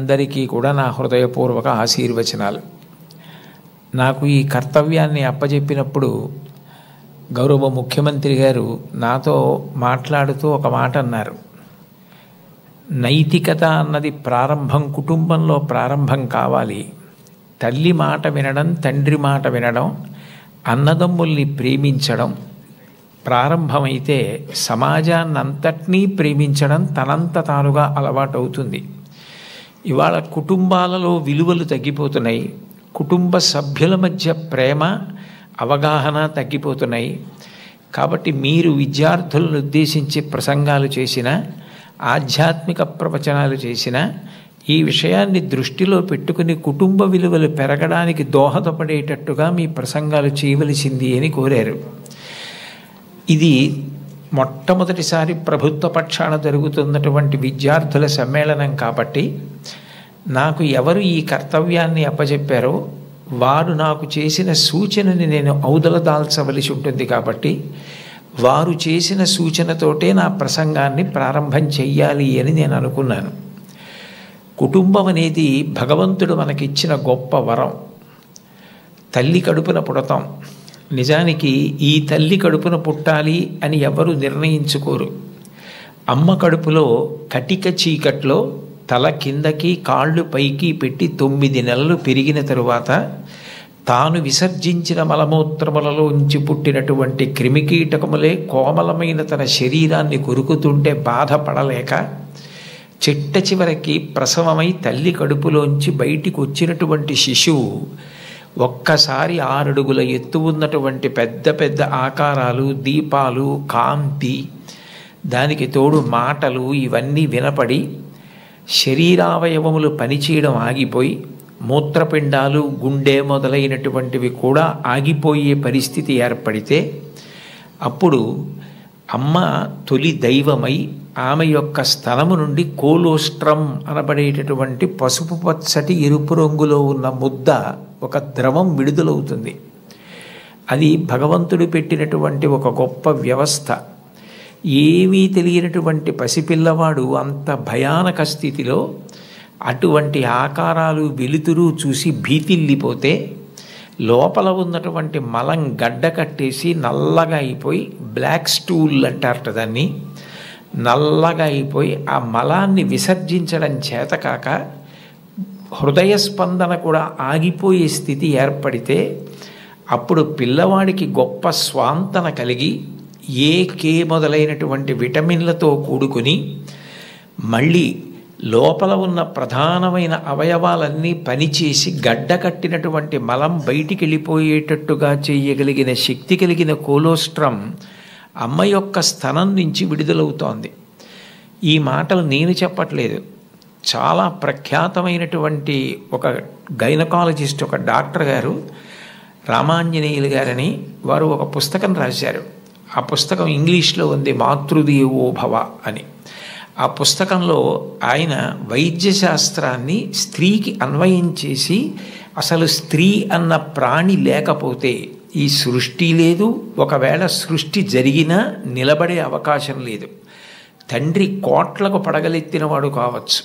అందరికీ కూడా నా హృదయపూర్వక ఆశీర్వచనాలు. నాకు ఈ కర్తవ్యాన్ని అప్పజెప్పినప్పుడు గౌరవ ముఖ్యమంత్రి గారు నాతో మాట్లాడుతూ ఒక మాట అన్నారు. నైతికత అన్నది కుటుంబంలో ప్రారంభం కావాలి. తల్లి మాట వినడం, తండ్రి మాట వినడం, అన్నదమ్ముల్ని ప్రేమించడం ప్రారంభమైతే సమాజాన్నంతటినీ ప్రేమించడం తనంత తానుగా అలవాటవుతుంది. ఇవాళ కుటుంబాలలో విలువలు తగ్గిపోతున్నాయి. కుటుంబ సభ్యుల మధ్య ప్రేమ, అవగాహన తగ్గిపోతున్నాయి. కాబట్టి మీరు విద్యార్థులను ఉద్దేశించి ప్రసంగాలు చేసిన, ఆధ్యాత్మిక ప్రవచనాలు చేసిన ఈ విషయాన్ని దృష్టిలో పెట్టుకుని కుటుంబ విలువలు పెరగడానికి దోహదపడేటట్టుగా మీ ప్రసంగాలు చేయవలసింది అని కోరారు. ఇది మొట్టమొదటిసారి ప్రభుత్వ పక్షాన జరుగుతున్నటువంటి విద్యార్థుల సమ్మేళనం కాబట్టి నాకు ఎవరు ఈ కర్తవ్యాన్ని అప్పచెప్పారో వారు నాకు చేసిన సూచనని నేను ఔదలదాల్చవలసి ఉంటుంది. కాబట్టి వారు చేసిన సూచనతోటే నా ప్రసంగాన్ని ప్రారంభం చెయ్యాలి అని నేను అనుకున్నాను. కుటుంబం అనేది భగవంతుడు మనకిచ్చిన గొప్ప వరం. తల్లి కడుపున పుడతాం. నిజానికి ఈ తల్లి కడుపున పుట్టాలి అని ఎవరు నిర్ణయించుకోరు. అమ్మ కడుపులో కటిక చీకట్లో తల కిందకి కాళ్ళు పైకి పెట్టి 9 నెలలు పెరిగిన తరువాత తాను విసర్జించిన మలమూత్రములలో ఉంచి పుట్టినటువంటి క్రిమికీటకములే కోమలమైన తన శరీరాన్ని కొరుకుతుంటే బాధపడలేక చిట్ట చివరికి ప్రసవమై తల్లి కడుపులోంచి బయటికి వచ్చినటువంటి శిశువు ఒక్కసారి 6 అడుగుల ఎత్తు ఉన్నటువంటి పెద్ద పెద్ద ఆకారాలు, దీపాలు, కాంతి, దానికి తోడు మాటలు ఇవన్నీ వినపడి శరీరావయవములు పనిచేయడం ఆగిపోయి మూత్రపిండాలు, గుండె మొదలైనటువంటివి కూడా ఆగిపోయే పరిస్థితి ఏర్పడితే అప్పుడు అమ్మ తొలి దైవమై ఆమె యొక్క స్థలము నుండి కోలోస్ట్రం అనబడేటటువంటి పసుపు పచ్చటి ఎరుపు రంగులో ఉన్న ముద్ద, ఒక ద్రవం విడుదలవుతుంది. అది భగవంతుడు పెట్టినటువంటి ఒక గొప్ప వ్యవస్థ. ఏమీ తెలియనటువంటి పసిపిల్లవాడు అంత భయానక స్థితిలో అటువంటి ఆకారాలు, వెలుతురు చూసి భీతిల్లిపోతే లోపల ఉన్నటువంటి మలం గడ్డ కట్టేసి నల్లగా అయిపోయి, బ్లాక్ స్టూల్ అంటారట దాన్ని, నల్లగా అయిపోయి ఆ మలాన్ని విసర్జించడం చేతకాక హృదయ స్పందన కూడా ఆగిపోయే స్థితి ఏర్పడితే అప్పుడు పిల్లవాడికి గొప్ప స్వాంతన కలిగి కే మొదలైనటువంటి విటమిన్లతో కూడుకుని మళ్ళీ లోపల ఉన్న ప్రధానమైన అవయవాలన్నీ పనిచేసి గడ్డ కట్టినటువంటి మలం బయటికి వెళ్ళిపోయేటట్టుగా చేయగలిగిన శక్తి కలిగిన కోలోస్ట్రం అమ్మ యొక్క స్థనం నుంచి విడుదలవుతోంది. ఈ మాటలు నేను చెప్పట్లేదు. చాలా ప్రఖ్యాతమైనటువంటి ఒక గైనకాలజిస్ట్, ఒక డాక్టర్ గారు, రామాంజనేయులు గారని, వారు ఒక పుస్తకం రాశారు. ఆ పుస్తకం ఇంగ్లీష్లో ఉంది, మాతృదేవో భవ అని. ఆ పుస్తకంలో ఆయన వైద్యశాస్త్రాన్ని స్త్రీకి అన్వయం చేసి అసలు స్త్రీ అన్న ప్రాణి లేకపోతే ఈ సృష్టి లేదు, ఒకవేళ సృష్టి జరిగినా నిలబడే అవకాశం లేదు. తండ్రి కోట్లకు పడగలెత్తినవాడు కావచ్చు,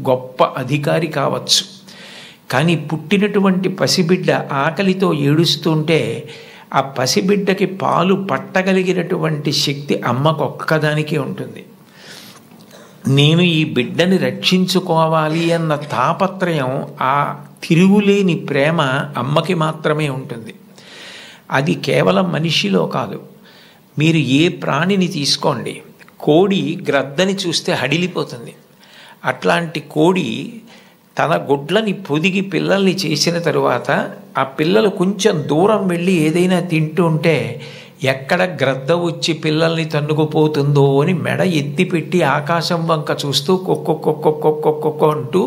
గొప్ప అధికారి కావచ్చు, కానీ పుట్టినటువంటి పసిబిడ్డ ఆకలితో ఏడుస్తుంటే ఆ పసిబిడ్డకి పాలు పట్టగలిగినటువంటి శక్తి అమ్మకొక్కదానికే ఉంటుంది. నేను ఈ బిడ్డని రక్షించుకోవాలి అన్న తాపత్రయం, ఆ తిరుగులేని ప్రేమ అమ్మకి మాత్రమే ఉంటుంది. అది కేవలం మనిషిలో కాదు. మీరు ఏ ప్రాణిని తీసుకోండి, కోడి గ్రద్దని చూస్తే హడిలిపోతుంది. అట్లాంటి కోడి తన గుడ్లని పొదిగి పిల్లల్ని చేసిన తరువాత ఆ పిల్లలు కొంచెం దూరం వెళ్ళి ఏదైనా తింటుంటే ఎక్కడ గ్రద్ద వచ్చి పిల్లల్ని తన్నుకుపోతుందో అని మెడ ఎత్తిపెట్టి ఆకాశం వంక చూస్తూ కొక్కొక్కొక్కొక్కొక్కొక్కొ అంటూ,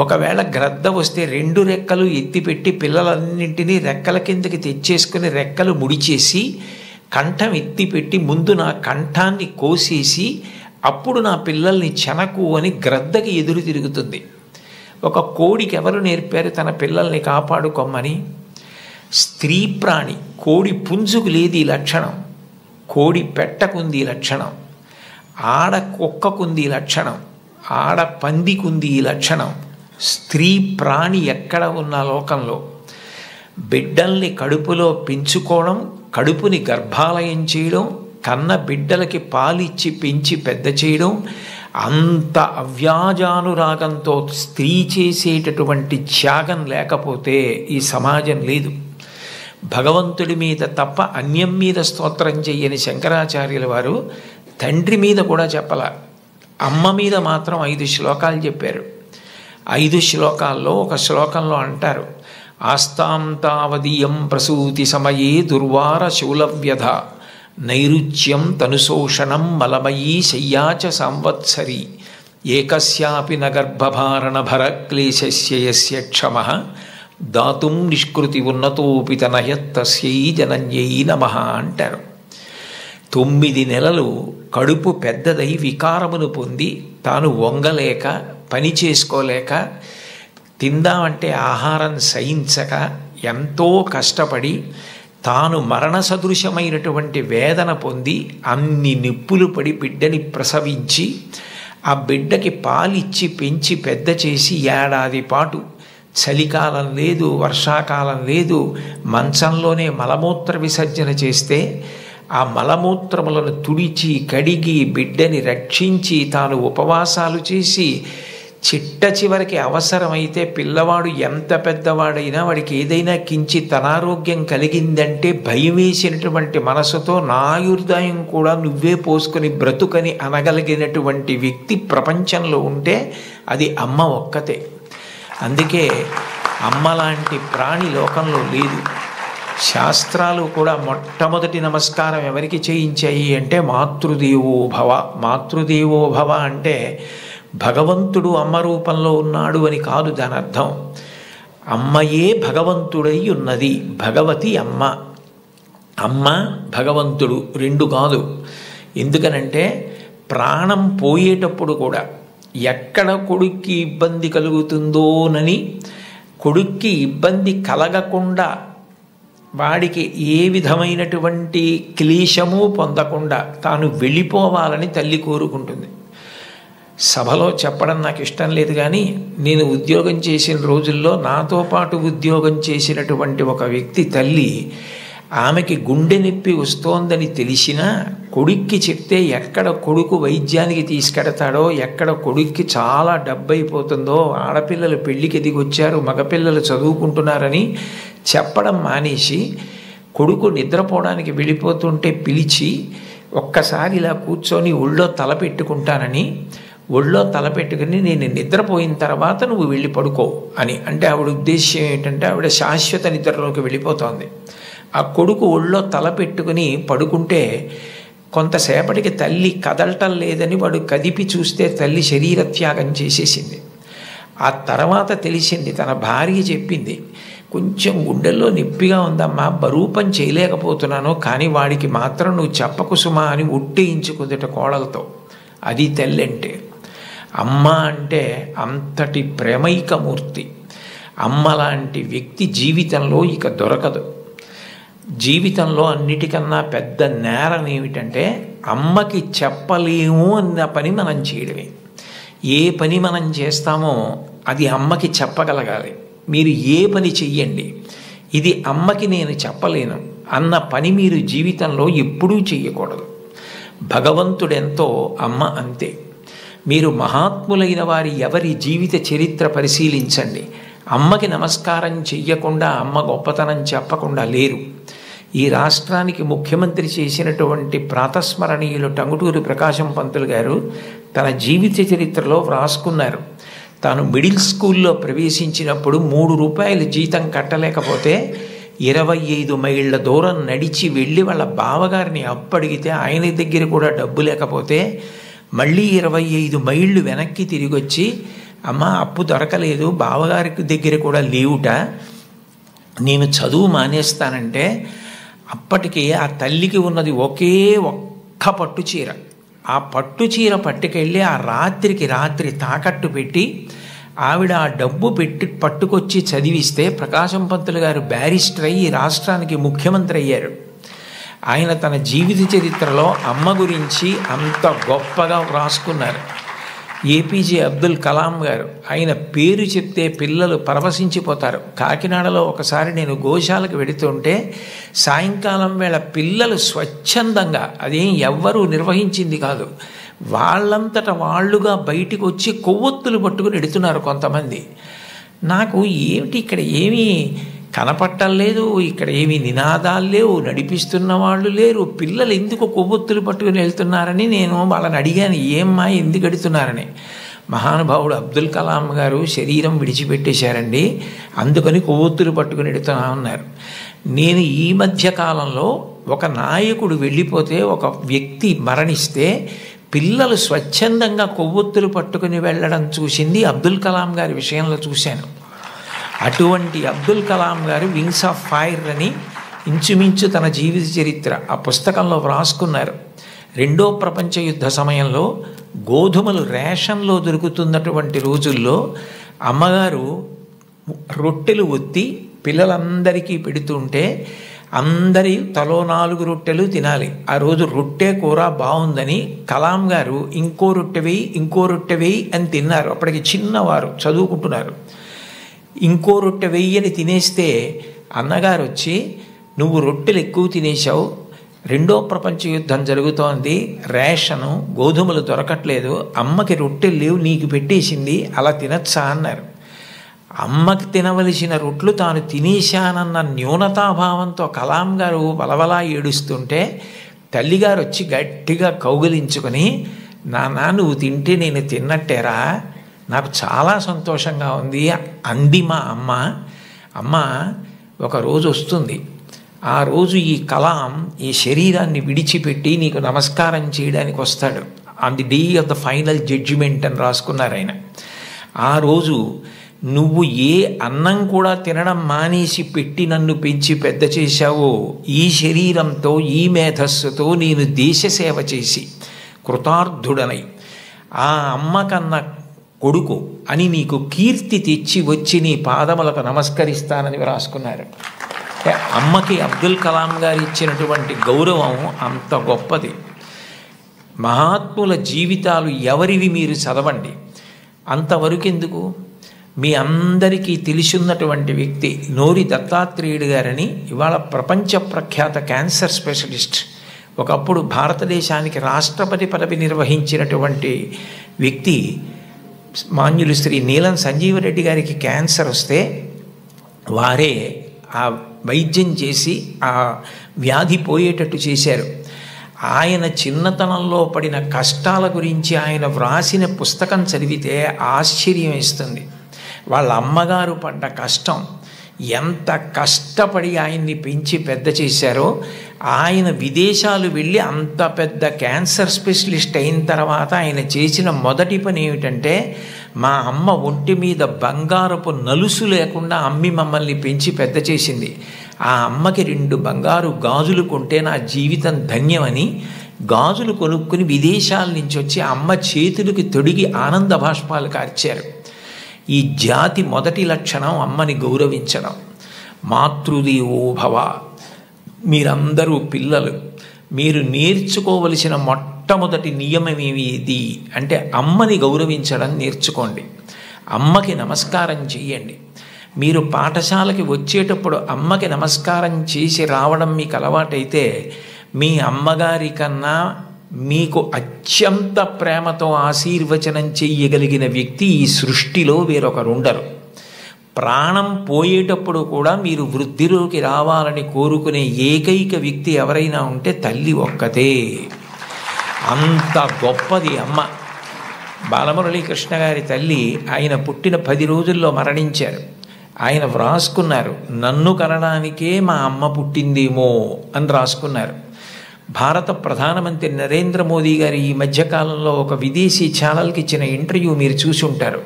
ఒకవేళ గ్రద్ద వస్తే 2 రెక్కలు ఎత్తిపెట్టి పిల్లలన్నింటినీ రెక్కల కిందకి తెచ్చేసుకుని రెక్కలు ముడిచేసి కంఠం ఎత్తిపెట్టి ముందు నా కంఠాన్ని కోసేసి అప్పుడు నా పిల్లల్ని చెనకు అని గ్రద్దకి ఎదురు తిరుగుతుంది. ఒక కోడికి ఎవరు నేర్పారు తన పిల్లల్ని కాపాడుకోమని? స్త్రీ ప్రాణి. కోడి పుంజుకు లేదు ఈ లక్షణం, కోడి పెట్టకుంది ఈ లక్షణం, ఆడ కుక్కకుంది ఈ లక్షణం, ఆడ పందికుంది ఈ లక్షణం, స్త్రీ ప్రాణి ఎక్కడ ఉన్న లోకంలో బిడ్డల్ని కడుపులో పెంచుకోవడం, కడుపుని గర్భాలయం చేయడం, కన్న బిడ్డలకి పాలిచ్చి పెంచి పెద్ద చేయడం, అంత అవ్యాజానురాగంతో స్త్రీ చేసేటటువంటి త్యాగం లేకపోతే ఈ సమాజం లేదు. భగవంతుడి మీద తప్ప అన్యం మీద స్తోత్రం చెయ్యని శంకరాచార్యుల వారు తండ్రి మీద కూడా చెప్పల, అమ్మ మీద మాత్రం 5 శ్లోకాలు చెప్పారు. 5 శ్లోకాల్లో ఒక శ్లోకంలో అంటారు, ఆస్తాం తావదీయం ప్రసూతి సమయే దుర్వార శూలవ్యధ నైరుచ్యం తనుశోషణం మలమయీ శయ్యాచ సంవత్సరి ఏకస్యాపి నగర్భభారణ భరక్లేశస్య యస్య క్షమః దాతుం నిష్కృతి ఉన్నతోపి తనయత్తస్యై జనన్యై నమః అంటారు. 9 నెలలు కడుపు పెద్దదై వికారమును పొంది తాను వంగలేక పని చేసుకోలేక తిందామంటే ఆహారం సహించక ఎంతో కష్టపడి తాను మరణ సదృశమైనటువంటి వేదన పొంది అన్ని నిప్పులు పడి బిడ్డని ప్రసవించి ఆ బిడ్డకి పాలిచ్చి పెంచి పెద్ద చేసి ఏడాది పాటు చలికాలం లేదు, వర్షాకాలం లేదు, మంచంలోనే మలమూత్ర విసర్జన చేస్తే ఆ మలమూత్రములను తుడిచి కడిగి బిడ్డని రక్షించి తాను ఉపవాసాలు చేసి చిట్ట చివరికి అవసరమైతే పిల్లవాడు ఎంత పెద్దవాడైనా వాడికి ఏదైనా కించిత్ అనారోగ్యం కలిగిందంటే భయం వేసినటువంటి మనసుతో నా ఆయుర్దాయం కూడా నువ్వే పోసుకొని బ్రతుకని అనగలిగినటువంటి వ్యక్తి ప్రపంచంలో ఉంటే అది అమ్మ ఒక్కతే. అందుకే అమ్మ లాంటి ప్రాణి లోకంలో లేదు. శాస్త్రాలు కూడా మొట్టమొదటి నమస్కారం ఎవరికి చేయించాయి అంటే మాతృదేవో భవ. మాతృదేవో భవ అంటే భగవంతుడు అమ్మ రూపంలో ఉన్నాడు అని కాదు దాని అర్థం. అమ్మయే భగవంతుడై ఉన్నది, భగవతి అమ్మ. అమ్మ భగవంతుడు 2 కాదు. ఎందుకనంటే ప్రాణం పోయేటప్పుడు కూడా ఎక్కడ కొడుక్కి ఇబ్బంది కలుగుతుందోనని కొడుక్కి ఇబ్బంది కలగకుండా వాడికి ఏ విధమైనటువంటి క్లేశము పొందకుండా తాను వెళ్ళిపోవాలని తల్లి కోరుకుంటుంది. సభలో చెప్పడం నాకు ఇష్టం లేదు, కానీ నేను ఉద్యోగం చేసిన రోజుల్లో నాతో పాటు ఉద్యోగం చేసినటువంటి ఒక వ్యక్తి తల్లి, ఆమెకి గుండె నొప్పి వస్తోందని తెలిసినా కొడుక్కి చెప్తే ఎక్కడ కొడుకు వైద్యానికి తీసుకెడతాడో, ఎక్కడ కొడుక్కి చాలా డబ్బు అయిపోతుందో, ఆడపిల్లలు పెళ్ళికి దిగొచ్చారు, మగపిల్లలు చదువుకుంటున్నారని చెప్పడం మానేసి కొడుకు నిద్రపోవడానికి వెళ్ళిపోతుంటే పిలిచి ఒక్కసారి ఇలా కూర్చొని ఒళ్ళో తల పెట్టుకుంటానని, ఒళ్ళో తలపెట్టుకుని నేను నిద్రపోయిన తర్వాత నువ్వు వెళ్ళి పడుకో అని అంటే ఆవిడ ఉద్దేశ్యం ఏంటంటే ఆవిడ శాశ్వత నిద్రలోకి వెళ్ళిపోతోంది. ఆ కొడుకు ఒళ్ళో తలపెట్టుకుని పడుకుంటే కొంతసేపటికి తల్లి కదలటం లేదని వాడు కదిపి చూస్తే తల్లి శరీర త్యాగం చేసేసింది. ఆ తర్వాత తెలిసింది, తన భార్య చెప్పింది, కొంచెం గుండెల్లో నొప్పిగా ఉందమ్మా, బరువు పని చేయలేకపోతున్నాను, కానీ వాడికి మాత్రం నువ్వు చెప్పకు సుమా అని ఒట్టేయించుకుందట కోడలతో. అది తల్లి అంటే. అమ్మ అంటే అంతటి ప్రేమైకమూర్తి. అమ్మ లాంటి వ్యక్తి జీవితంలో ఇక దొరకదు. జీవితంలో అన్నిటికన్నా పెద్ద నేరం ఏమిటంటే అమ్మకి చెప్పలేము అన్న పని మనం చేయడమే. ఏ పని మనం చేస్తామో అది అమ్మకి చెప్పగలగాలి. మీరు ఏ పని చెయ్యండి, ఇది అమ్మకి నేను చెప్పలేను అన్న పని మీరు జీవితంలో ఎప్పుడూ చెయ్యకూడదు. భగవంతుడెంతో అమ్మ అంతే. మీరు మహాత్ములైన వారి ఎవరి జీవిత చరిత్ర పరిశీలించండి, అమ్మకి నమస్కారం చెయ్యకుండా అమ్మ గొప్పతనం చెప్పకుండా లేరు. ఈ రాష్ట్రానికి ముఖ్యమంత్రి చేసినటువంటి ప్రాతస్మరణీయులు టంగుటూరి ప్రకాశం పంతులు గారు తన జీవిత చరిత్రలో వ్రాసుకున్నారు. తాను మిడిల్ స్కూల్లో ప్రవేశించినప్పుడు 3 రూపాయలు జీతం కట్టలేకపోతే 25 మైళ్ళ దూరం నడిచి వెళ్ళి వాళ్ళ బావగారిని అప్పడిగితే ఆయన దగ్గర కూడా డబ్బు లేకపోతే మళ్ళీ 25 మైళ్ళు వెనక్కి తిరిగి వచ్చి, అమ్మ అప్పు దొరకలేదు, బావగారికి దగ్గర కూడా లేవుట, నేను చదువు మానేస్తానంటే అప్పటికి ఆ తల్లికి ఉన్నది ఒక్క పట్టు చీర. ఆ పట్టు చీర పట్టుకెళ్ళి ఆ రాత్రికి రాత్రి తాకట్టు పెట్టి ఆవిడ ఆ డబ్బు పట్టుకొచ్చి చదివిస్తే ప్రకాశం పంతులు గారు బ్యారిస్టర్ అయ్యి రాష్ట్రానికి ముఖ్యమంత్రి అయ్యారు. ఆయన తన జీవిత చరిత్రలో అమ్మ గురించి అంత గొప్పగా వ్రాసుకున్నారు. ఏపీజే అబ్దుల్ కలాం గారు, ఆయన పేరు చెప్తే పిల్లలు పరవశించిపోతారు. కాకినాడలో ఒకసారి నేను గోశాలకు వెడుతుంటే సాయంకాలం వేళ పిల్లలు స్వచ్ఛందంగా, అదేం ఎవ్వరూ నిర్వహించింది కాదు, వాళ్ళంతట వాళ్ళుగా బయటికి వచ్చి కొవ్వొత్తులు పట్టుకుని ఎడుతున్నారు కొంతమంది. నాకు ఏమిటి ఇక్కడ ఏమీ కనపట్టలేదు, ఇక్కడ ఏమీ నినాదాలు లేవు, నడిపిస్తున్న వాళ్ళు లేరు, పిల్లలు ఎందుకు కొవ్వొత్తులు పట్టుకుని వెళ్తున్నారని నేను వాళ్ళని అడిగాను, ఏమ్మా ఎందుకు ఎడుతున్నారని. మహానుభావుడు అబ్దుల్ కలాం గారు శరీరం విడిచిపెట్టేశారండి, అందుకని కొవ్వొత్తులు పట్టుకుని ఎడుతున్నా ఉన్నారు. నేను ఈ మధ్య కాలంలో ఒక నాయకుడు వెళ్ళిపోతే, ఒక వ్యక్తి మరణిస్తే పిల్లలు స్వచ్ఛందంగా కొవ్వొత్తులు పట్టుకుని వెళ్ళడం చూసింది అబ్దుల్ కలాం గారి విషయంలో చూశాను. అటువంటి అబ్దుల్ కలాం గారు వింగ్స్ ఆఫ్ ఫైర్ అని ఇంచుమించు తన జీవిత చరిత్ర ఆ పుస్తకంలో వ్రాసుకున్నారు. రెండో ప్రపంచ యుద్ధ సమయంలో గోధుమలు రేషన్లో దొరుకుతున్నటువంటి రోజుల్లో అమ్మగారు రొట్టెలు ఒత్తి పిల్లలందరికీ పెడుతుంటే అందరి తలో 4 రొట్టెలు తినాలి. ఆ రోజు రొట్టె కూర బాగుందని కలాం గారు ఇంకో రొట్టె వేయి, ఇంకో రొట్టె వేయి అని తిన్నారు. అప్పటికి చిన్నవారు, చదువుకుంటున్నారు. ఇంకో రొట్టె వెయ్యని తినేస్తే అన్నగారు వచ్చి, నువ్వు రొట్టెలు ఎక్కువ తినేశావు, రెండో ప్రపంచ యుద్ధం జరుగుతోంది, రేషను గోధుమలు దొరకట్లేదు, అమ్మకి రొట్టెలు లేవు, నీకు పెట్టేసింది, అలా తినచ్చా అన్నారు. అమ్మకి తినవలసిన రొట్లు తాను తినేశానన్న న్యూనతాభావంతో కలాం గారు వలవలా ఏడుస్తుంటే తల్లిగారు వచ్చి గట్టిగా కౌగిలించుకొని, నాన్న నువ్వు తింటే నేను తిన్నట్టేరా, నాకు చాలా సంతోషంగా ఉంది అంది మా అమ్మ. అమ్మ ఒకరోజు వస్తుంది, ఆ రోజు ఈ కలాం ఈ శరీరాన్ని విడిచిపెట్టి నీకు నమస్కారం చేయడానికి వస్తాడు. On the day of the final judgement అని రాసుకున్నారు ఆయన. ఆ రోజు నువ్వు ఏ అన్నం కూడా తినడం మానేసి పెట్టి నన్ను పెంచి పెద్ద చేశావో, ఈ శరీరంతో ఈ మేధస్సుతో నేను దేశ సేవ చేసి కృతార్థుడనై ఆ అమ్మ కన్న కొడుకు అని నీకు కీర్తి తెచ్చి వచ్చి నీ పాదములకు నమస్కరిస్తానని రాసుకున్నారు. అమ్మకి అబ్దుల్ కలాం గారు ఇచ్చినటువంటి గౌరవం అంత గొప్పది. మహాత్ముల జీవితాలు ఎవరివి మీరు చదవండి. అంతవరకు ఎందుకు, మీ అందరికీ తెలిసిన్నటువంటి వ్యక్తి నోరి దత్తాత్రేయుడు గారని, ఇవాళ ప్రపంచ ప్రఖ్యాత క్యాన్సర్ స్పెషలిస్ట్, ఒకప్పుడు భారతదేశానికి రాష్ట్రపతి పదవి నిర్వహించినటువంటి వ్యక్తి, మాన్యులు శ్రీ నీలం సంజీవరెడ్డి గారికి క్యాన్సర్ వస్తే వారే ఆ వైద్యం చేసి ఆ వ్యాధి పోయేటట్టు చేశారు. ఆయన చిన్నతనంలో పడిన కష్టాల గురించి ఆయన వ్రాసిన పుస్తకం చదివితే ఆశ్చర్యం వేస్తుంది. వాళ్ళ అమ్మగారు పడ్డ కష్టం, ఎంత కష్టపడి ఆయన్ని పెంచి పెద్ద చేశారో, ఆయన విదేశాలు వెళ్ళి అంత పెద్ద క్యాన్సర్ స్పెషలిస్ట్ అయిన తర్వాత ఆయన చేసిన మొదటి పని ఏమిటంటే, మా అమ్మ ఒంటి మీద బంగారపు నలుసు లేకుండా అమ్మి మమ్మల్ని పెంచి పెద్ద చేసింది, ఆ అమ్మకి 2 బంగారు గాజులు కొంటే నా జీవితం ధన్యమని గాజులు కొనుక్కుని విదేశాల నుంచి వచ్చి అమ్మ చేతులకి తొడిగి ఆనంద బాష్పాలు కార్చారు. ఈ జాతి మొదటి లక్షణం అమ్మని గౌరవించడం. మాతృదేవో భవ. మీరందరూ పిల్లలు, మీరు నేర్చుకోవలసిన మొట్టమొదటి నియమం ఏది అంటే అమ్మని గౌరవించడం నేర్చుకోండి. అమ్మకి నమస్కారం చెయ్యండి. మీరు పాఠశాలకి వచ్చేటప్పుడు అమ్మకి నమస్కారం చేసి రావడం మీకు అలవాటైతే, మీ అమ్మగారి కన్నా మీకు అత్యంత ప్రేమతో ఆశీర్వచనం చెయ్యగలిగిన వ్యక్తి ఈ సృష్టిలో వేరొకరు ఉండరు. ప్రాణం పోయేటప్పుడు కూడా మీరు వృద్ధిలోకి రావాలని కోరుకునే ఏకైక వ్యక్తి ఎవరైనా ఉంటే తల్లి ఒక్కతే. అంత గొప్పది అమ్మ. బాలమురళీకృష్ణ గారి తల్లి ఆయన పుట్టిన 10 రోజుల్లో మరణించారు. ఆయన వ్రాసుకున్నారు, నన్ను కనడానికే మా అమ్మ పుట్టిందేమో అని రాసుకున్నారు. భారత ప్రధానమంత్రి నరేంద్ర మోదీ గారు ఈ మధ్యకాలంలో ఒక విదేశీ ఛానల్కి ఇచ్చిన ఇంటర్వ్యూ మీరు చూసి ఉంటారు.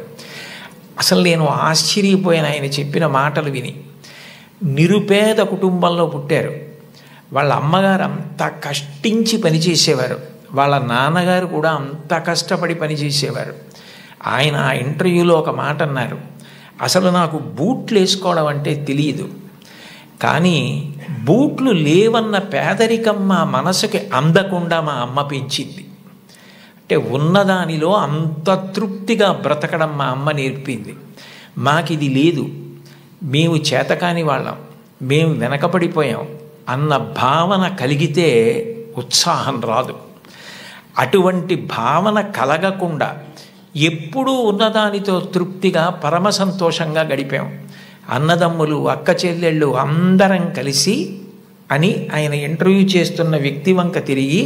అసలు నేను ఆశ్చర్యపోయాను ఆయన చెప్పిన మాటలు విని. నిరుపేద కుటుంబంలో పుట్టారు. వాళ్ళ అమ్మగారు అంత కష్టించి పనిచేసేవారు, వాళ్ళ నాన్నగారు కూడా అంత కష్టపడి పనిచేసేవారు. ఆయన ఆ ఇంటర్వ్యూలో ఒక మాట అన్నారు, అసలు నాకు బూట్లు వేసుకోవడం అంటే తెలియదు, కానీ బూట్లు లేవన్న పేదరికం మా మనసుకి అందకుండా మా అమ్మ పెంచింది. అంటే అంటే ఉన్నదానిలో అంత తృప్తిగా బ్రతకడం మా అమ్మ నేర్పింది. మాకిది లేదు, మేము చేతకాని వాళ్ళం, మేము వెనకపడిపోయాం అన్న భావన కలిగితే ఉత్సాహం రాదు. అటువంటి భావన కలగకుండా ఎప్పుడూ ఉన్నదానితో తృప్తిగా పరమ సంతోషంగా గడిపాం. అన్నదమ్ములు, అక్క చెల్లెళ్ళు అందరం కలిసి అని ఆయన ఇంటర్వ్యూ చేస్తున్న వ్యక్తి వంక తిరిగి,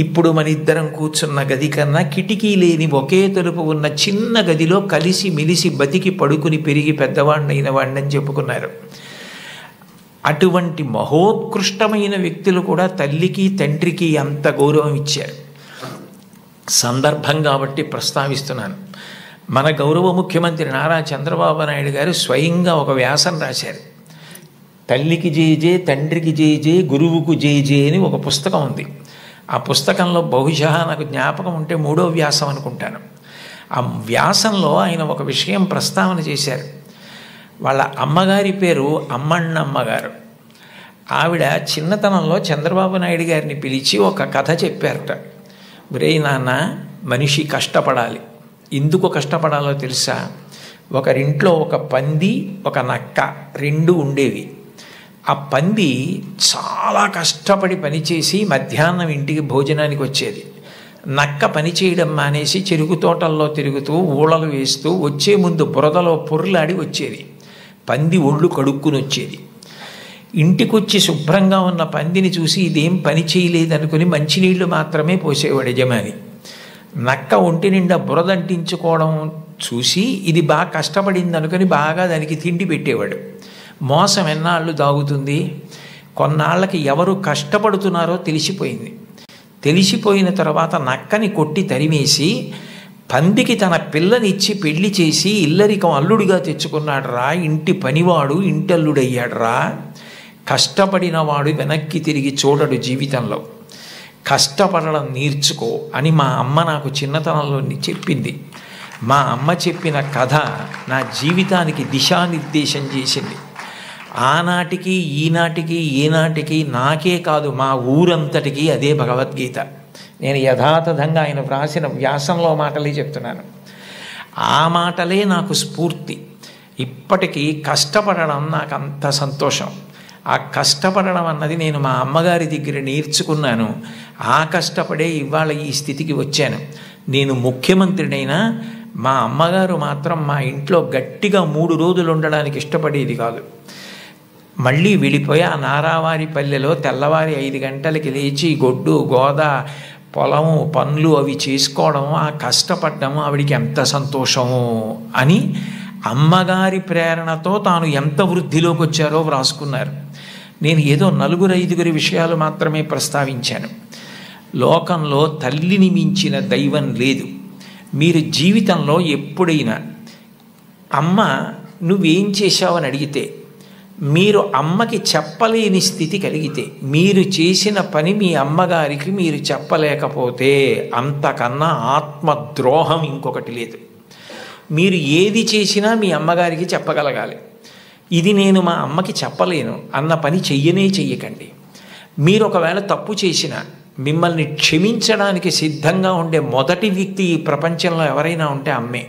ఇప్పుడు మన ఇద్దరం కూర్చున్న గది కన్నా కిటికీ లేని ఒకే తలుపు ఉన్న చిన్న గదిలో కలిసి మెలిసి బతికి పడుకుని పెరిగి పెద్దవాడినైన వాడిని చెప్పుకున్నారు. అటువంటి మహోత్కృష్టమైన వ్యక్తులు కూడా తల్లికి తండ్రికి అంత గౌరవం ఇచ్చారు. సందర్భం కాబట్టి ప్రస్తావిస్తున్నాను. మన గౌరవ ముఖ్యమంత్రి నారా చంద్రబాబు నాయుడు గారు స్వయంగా ఒక వ్యాసం రాశారు. తల్లికి జేజే, తండ్రికి జేజే, గురువుకు జేజే అని ఒక పుస్తకం ఉంది. ఆ పుస్తకంలో బహుశా నాకు జ్ఞాపకం ఉంటే 3వ వ్యాసం అనుకుంటాను. ఆ వ్యాసంలో ఆయన ఒక విషయం ప్రస్తావన చేశారు. వాళ్ళ అమ్మగారి పేరు అమ్మಣ್ಣమ్మ గారు. ఆవిడ చిన్నతనంలో చంద్రబాబు నాయుడు గారిని పిలిచి ఒక కథ చెప్పారట. ఒరేయ్ నాన్న, మనిషి కష్టపడాలి. ఎందుకు కష్టపడాలో తెలుసా? ఒకరింట్లో ఒక పంది, ఒక నక్క 2 ఉండేవి. ఆ పంది చాలా కష్టపడి పనిచేసి మధ్యాహ్నం ఇంటికి భోజనానికి వచ్చేది. నక్క పని చేయడం మానేసి చెరుకు తోటల్లో తిరుగుతూ ఊళలు వేస్తూ వచ్చే ముందు బురదలో పొర్లాడి వచ్చేది. పంది ఒళ్ళు కడుక్కుని వచ్చేది. ఇంటికొచ్చి శుభ్రంగా ఉన్న పందిని చూసి ఇదేం పని చేయలేదనుకుని మంచినీళ్లు మాత్రమే పోసేవాడు యజమాని. నక్క ఒంటి నిండా బురదంటించుకోవడం చూసి ఇది బాగా కష్టపడింది అనుకుని బాగా దానికి తిండి పెట్టేవాడు. మోసం ఎన్నాళ్ళు దాగుతుంది? కొన్నాళ్ళకి ఎవరు కష్టపడుతున్నారో తెలిసిపోయింది. తెలిసిపోయిన తర్వాత నక్కని కొట్టి తరిమేసి పందికి తన పిల్లనిచ్చి పెళ్లి చేసి ఇల్లరికం అల్లుడిగా తెచ్చుకున్నాడు రా, ఇంటి పనివాడు ఇంటల్లుడయ్యాడు రా. కష్టపడినవాడు వెనక్కి తిరిగి చూడడు జీవితంలో. కష్టపడడం నేర్చుకో అని మా అమ్మ నాకు చిన్నతనంలో చెప్పింది. మా అమ్మ చెప్పిన కథ నా జీవితానికి దిశానిర్దేశం చేసింది. ఆనాటికి ఈనాటికి ఏనాటికి నాకే కాదు మా ఊరంతటికి అదే భగవద్గీత. నేను యథాతథంగా ఆయన వ్రాసిన వ్యాసంలో మాటలే చెప్తున్నాను. ఆ మాటలే నాకు స్ఫూర్తి. ఇప్పటికీ కష్టపడడం నాకు అంత సంతోషం. ఆ కష్టపడడం అన్నది నేను మా అమ్మగారి దగ్గర నేర్చుకున్నాను. ఆ కష్టపడే ఇవాళ ఈ స్థితికి వచ్చాను. నేను ముఖ్యమంత్రినైనా మా అమ్మగారు మాత్రం మా ఇంట్లో గట్టిగా 3 రోజులు ఉండడానికి ఇష్టపడేది కాదు. మళ్ళీ వెళ్ళిపోయి ఆ నారావారి పల్లెలో తెల్లవారి 5 గంటలకి లేచి గొడ్డు గోద పొలము పనులు అవి చేసుకోవడం, ఆ కష్టపడ్డము ఆవిడికి ఎంత సంతోషము అని అమ్మగారి ప్రేరణతో తాను ఎంత వృద్ధిలోకి వచ్చారో వ్రాసుకున్నారు. నేను ఏదో 4-5 విషయాలు మాత్రమే ప్రస్తావించాను. లోకంలో తల్లిని మించిన దైవం లేదు. మీరు జీవితంలో ఎప్పుడైనా అమ్మ నువ్వేం చేశావని అడిగితే, మీరు అమ్మకి చెప్పలేని స్థితి కలిగితే, మీరు చేసిన పని మీ అమ్మగారికి మీరు చెప్పలేకపోతే అంతకన్నా ఆత్మద్రోహం ఇంకొకటి లేదు. మీరు ఏది చేసినా మీ అమ్మగారికి చెప్పగలగాలి. ఇది నేను మా అమ్మకి చెప్పలేను అన్న పని చెయ్యకండి. మీరు ఒకవేళ తప్పు చేసినా మిమ్మల్ని క్షమించడానికి సిద్ధంగా ఉండే మొదటి వ్యక్తి ఈ ప్రపంచంలో ఎవరైనా ఉంటే అమ్మే.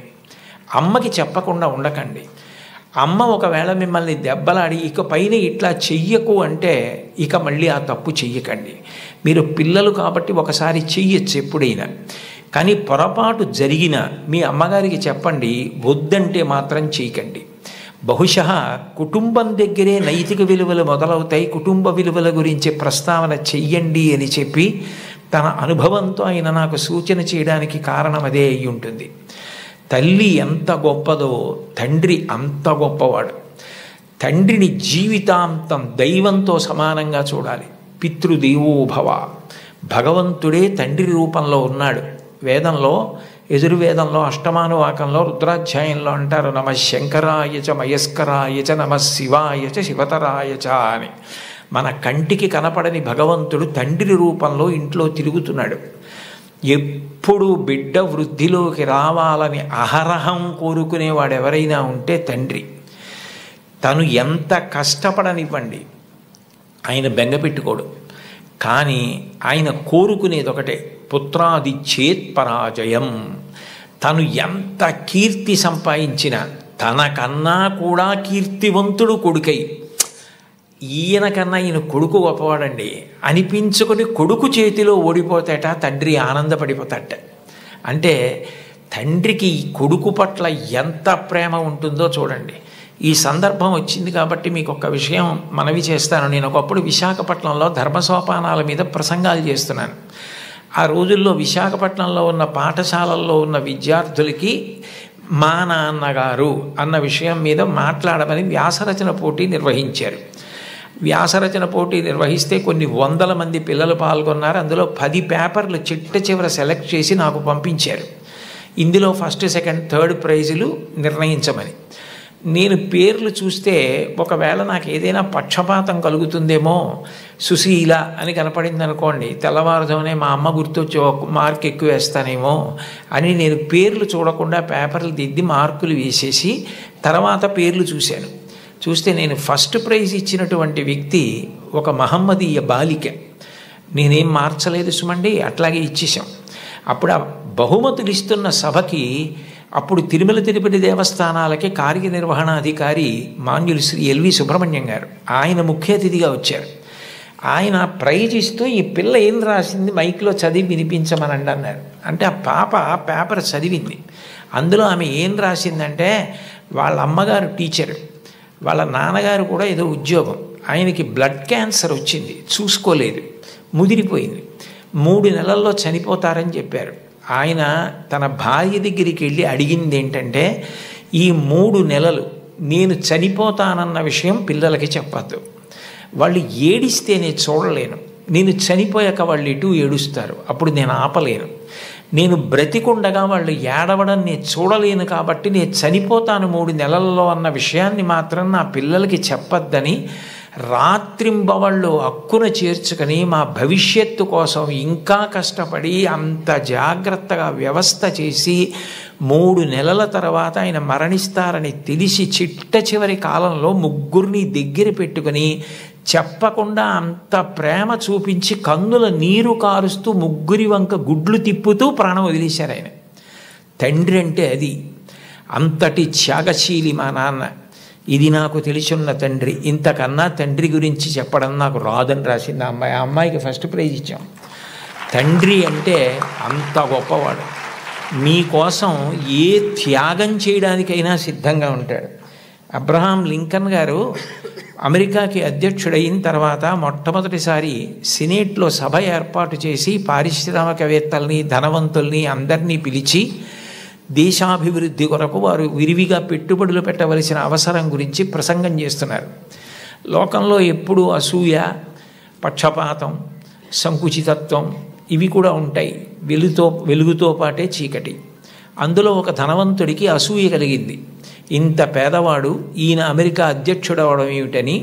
అమ్మకి చెప్పకుండా ఉండకండి. అమ్మ ఒకవేళ మిమ్మల్ని దెబ్బలాడి ఇక పైన ఇట్లా చెయ్యకు అంటే ఇక మళ్ళీ ఆ తప్పు చెయ్యకండి. మీరు పిల్లలు కాబట్టి ఒకసారి చెయ్యొచ్చు ఎప్పుడైనా, కానీ పొరపాటు జరిగినా మీ అమ్మగారికి చెప్పండి, వద్దంటే మాత్రం చేయకండి. బహుశా కుటుంబం దగ్గరే నైతిక విలువలు మొదలవుతాయి. కుటుంబ విలువల గురించి ప్రస్తావన చెయ్యండి అని చెప్పి తన అనుభవంతో ఆయన నాకు సూచన చేయడానికి కారణం అదే అయి ఉంటుంది. తల్లి ఎంత గొప్పదో తండ్రి అంత గొప్పవాడు. తండ్రిని జీవితాంతం దైవంతో సమానంగా చూడాలి. పితృదేవోభవ, భగవంతుడే తండ్రి రూపంలో ఉన్నాడు. వేదంలో యజుర్వేదంలో అష్టమానువాకంలో రుద్రాధ్యాయంలో అంటారు, నమ శంకరాయచ మయస్కరాయచ నమ శివాయచ శివతరాయచ అని. మన కంటికి కనపడని భగవంతుడు తండ్రి రూపంలో ఇంట్లో తిరుగుతున్నాడు. ఎప్పుడు బిడ్డ వృద్ధిలోకి రావాలని అహరహం కోరుకునేవాడు ఎవరైనా ఉంటే తండ్రి. తను ఎంత కష్టపడనివ్వండి, ఆయన బెంగపెట్టుకోడు. కానీ ఆయన కోరుకునేది ఒకటే, పుత్రాదిచ్చేత్ పరాజయం. తను ఎంత కీర్తి సంపాదించినా తనకన్నా కూడా కీర్తివంతుడు కొడుకై, ఈయనకన్నా ఈయన కొడుకు గొప్పవాడండి అనిపించుకొని కొడుకు చేతిలో ఓడిపోతాట తండ్రి ఆనందపడిపోతాట. అంటే తండ్రికి ఈ కొడుకు పట్ల ఎంత ప్రేమ ఉంటుందో చూడండి. ఈ సందర్భం వచ్చింది కాబట్టి మీకు ఒక విషయం మనవి చేస్తాను. నేను ఒకప్పుడు విశాఖపట్నంలో ధర్మసోపానాల మీద ప్రసంగాలు చేస్తున్నాను. ఆ రోజుల్లో విశాఖపట్నంలో ఉన్న పాఠశాలల్లో ఉన్న విద్యార్థులకి మా నాన్నగారు అన్న విషయం మీద మాట్లాడమని వ్యాసరచన పోటీ నిర్వహించారు. వ్యాసరచన పోటీ నిర్వహిస్తే కొన్ని వందల మంది పిల్లలు పాల్గొన్నారు. అందులో 10 పేపర్లు చిట్ట చివర సెలెక్ట్ చేసి నాకు పంపించారు. ఇందులో ఫస్ట్, సెకండ్, థర్డ్ ప్రైజులు నిర్ణయించమని. నేను పేర్లు చూస్తే ఒకవేళ నాకు ఏదైనా పక్షపాతం కలుగుతుందేమో, సుశీల అని కనపడింది అనుకోండి, తెల్లవారుజామునే మా అమ్మ గుర్తొచ్చి ఒక మార్క్ ఎక్కువ వేస్తానేమో అని నేను పేర్లు చూడకుండా పేపర్లు దిద్ది మార్కులు వేసేసి తర్వాత పేర్లు చూశాను. చూస్తే నేను ఫస్ట్ ప్రైజ్ ఇచ్చినటువంటి వ్యక్తి ఒక మహమ్మదీయ బాలిక. నేనేం మార్చలేదు సుమండి, అట్లాగే ఇచ్చేసాం. అప్పుడు ఆ బహుమతులు ఇస్తున్న సభకి అప్పుడు తిరుమల తిరుపతి దేవస్థానాలకి కార్యనిర్వహణాధికారి మాన్యులు శ్రీ ఎల్వి సుబ్రహ్మణ్యం గారు, ఆయన ముఖ్య అతిథిగా వచ్చారు. ఆయన ప్రైజ్ ఇస్తూ ఈ పిల్ల ఏం రాసింది మైక్లో చదివి వినిపించమనండి అన్నారు. అంటే ఆ పాప పేపర్ చదివింది. అందులో ఆమె ఏం రాసిందంటే, వాళ్ళ అమ్మగారు టీచరు, వాళ్ళ నాన్నగారు కూడా ఏదో ఉద్యోగం, ఆయనకి బ్లడ్ క్యాన్సర్ వచ్చింది, చూసుకోలేదు, ముదిరిపోయింది, 3 నెలల్లో చనిపోతారని చెప్పారు. ఆయన తన భార్య దగ్గరికి వెళ్ళి అడిగింది ఏంటంటే, ఈ 3 నెలలు నేను చనిపోతానన్న విషయం పిల్లలకి చెప్పద్దు, వాళ్ళు ఏడిస్తే నేను చూడలేను, నేను చనిపోయాక వాళ్ళు ఎటు ఏడుస్తారు, అప్పుడు నేను ఆపలేను, నేను బ్రతికుండగా వాళ్ళు ఏడవడం నేను చూడలేను, కాబట్టి నేను చనిపోతాను 3 నెలల్లో అన్న విషయాన్ని మాత్రం నా పిల్లలకి చెప్పద్దని రాత్రింబవళ్ళు హక్కున చేర్చుకొని మా భవిష్యత్తు కోసం ఇంకా కష్టపడి అంత జాగ్రత్తగా వ్యవస్థ చేసి 3 నెలల తర్వాత ఆయన మరణిస్తారని తెలిసి చిట్ట చివరి కాలంలో 3 దగ్గర పెట్టుకుని చెప్పకుండా అంత ప్రేమ చూపించి కన్నుల నీరు కారుస్తూ 3 వంక గుడ్లు తిప్పుతూ ప్రాణం వదిలేశారు ఆయన. తండ్రి అంటే అది, అంతటి త్యాగశీలి మా నాన్న. ఇది నాకు తెలిసున్న తండ్రి, ఇంతకన్నా తండ్రి గురించి చెప్పడం నాకు రాదని రాసింది ఆ అమ్మాయి. ఆ అమ్మాయికి ఫస్ట్ ప్రైజ్ ఇచ్చాం. తండ్రి అంటే అంత గొప్పవాడు, మీకోసం ఏ త్యాగం చేయడానికైనా సిద్ధంగా ఉంటాడు. అబ్రహాం లింకన్ గారు అమెరికాకి అధ్యక్షుడైన తర్వాత మొట్టమొదటిసారి సినేట్లో సభ ఏర్పాటు చేసి పారిశ్రామికవేత్తల్ని, ధనవంతుల్ని అందరినీ పిలిచి దేశాభివృద్ధి కొరకు వారు విరివిగా పెట్టుబడులు పెట్టవలసిన అవసరం గురించి ప్రసంగం చేస్తున్నారు. లోకంలో ఎప్పుడూ అసూయ, పక్షపాతం, సంకుచితత్వం ఇవి కూడా ఉంటాయి. వెలుగుతో పాటే చీకటి. అందులో ఒక ధనవంతుడికి అసూయ కలిగింది. ఇంత పేదవాడు ఈయన అమెరికా అధ్యక్షుడు అవడం ఏమిటని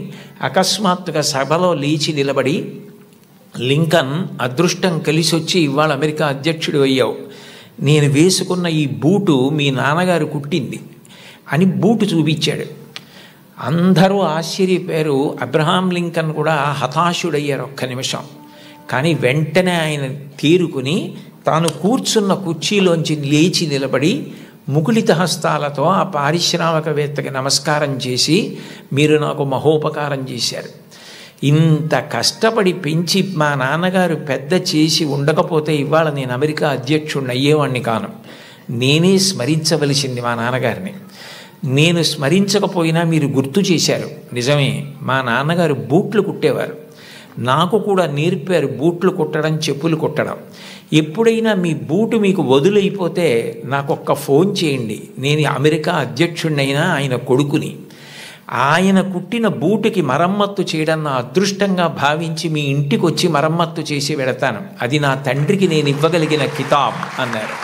అకస్మాత్తుగా సభలో లేచి నిలబడి, లింకన్ అదృష్టం కలిసి వచ్చి ఇవాళ అమెరికా అధ్యక్షుడు అయ్యావు, నేను వేసుకున్న ఈ బూటు మీ నాన్నగారు కుట్టింది అని బూటు చూపించాడు. అందరూ ఆశ్చర్యపోయారు. అబ్రహాం లింకన్ కూడా హతాశుడయ్యారు ఒక్క నిమిషం. కానీ వెంటనే ఆయన తేరుకుని తాను కూర్చున్న కుర్చీలోంచి లేచి నిలబడి ముకుళిత హస్తాలతో ఆ పారిశ్రామికవేత్తకి నమస్కారం చేసి, మీరు నాకు మహోపకారం చేశారు, ఇంత కష్టపడి పెంచి మా నాన్నగారు పెద్ద చేసి ఉండకపోతే ఇవాళ నేను అమెరికా అధ్యక్షుడిని అయ్యేవాడిని కాను, నేనే స్మరించవలసింది మా నాన్నగారిని. నేను స్మరించకపోయినా మీరు గుర్తు చేశారు. నిజమే, మా నాన్నగారు బూట్లు కుట్టేవారు, నాకు కూడా నేర్పారు బూట్లు కుట్టడం, చెప్పులు కుట్టడం. ఎప్పుడైనా మీ బూటు మీకు వదులైపోతే నాకొక్క ఫోన్ చేయండి, నేను అమెరికా అధ్యక్షుడినైనా ఆయన కొడుకుని, ఆయన కుట్టిన బూటుకి మరమ్మత్తు చేయడం నా అదృష్టంగా భావించి మీ ఇంటికి వచ్చి మరమ్మత్తు చేసి వెడతాను, అది నా తండ్రికి నేను ఇవ్వగలిగిన కితాబ్ అన్నారు.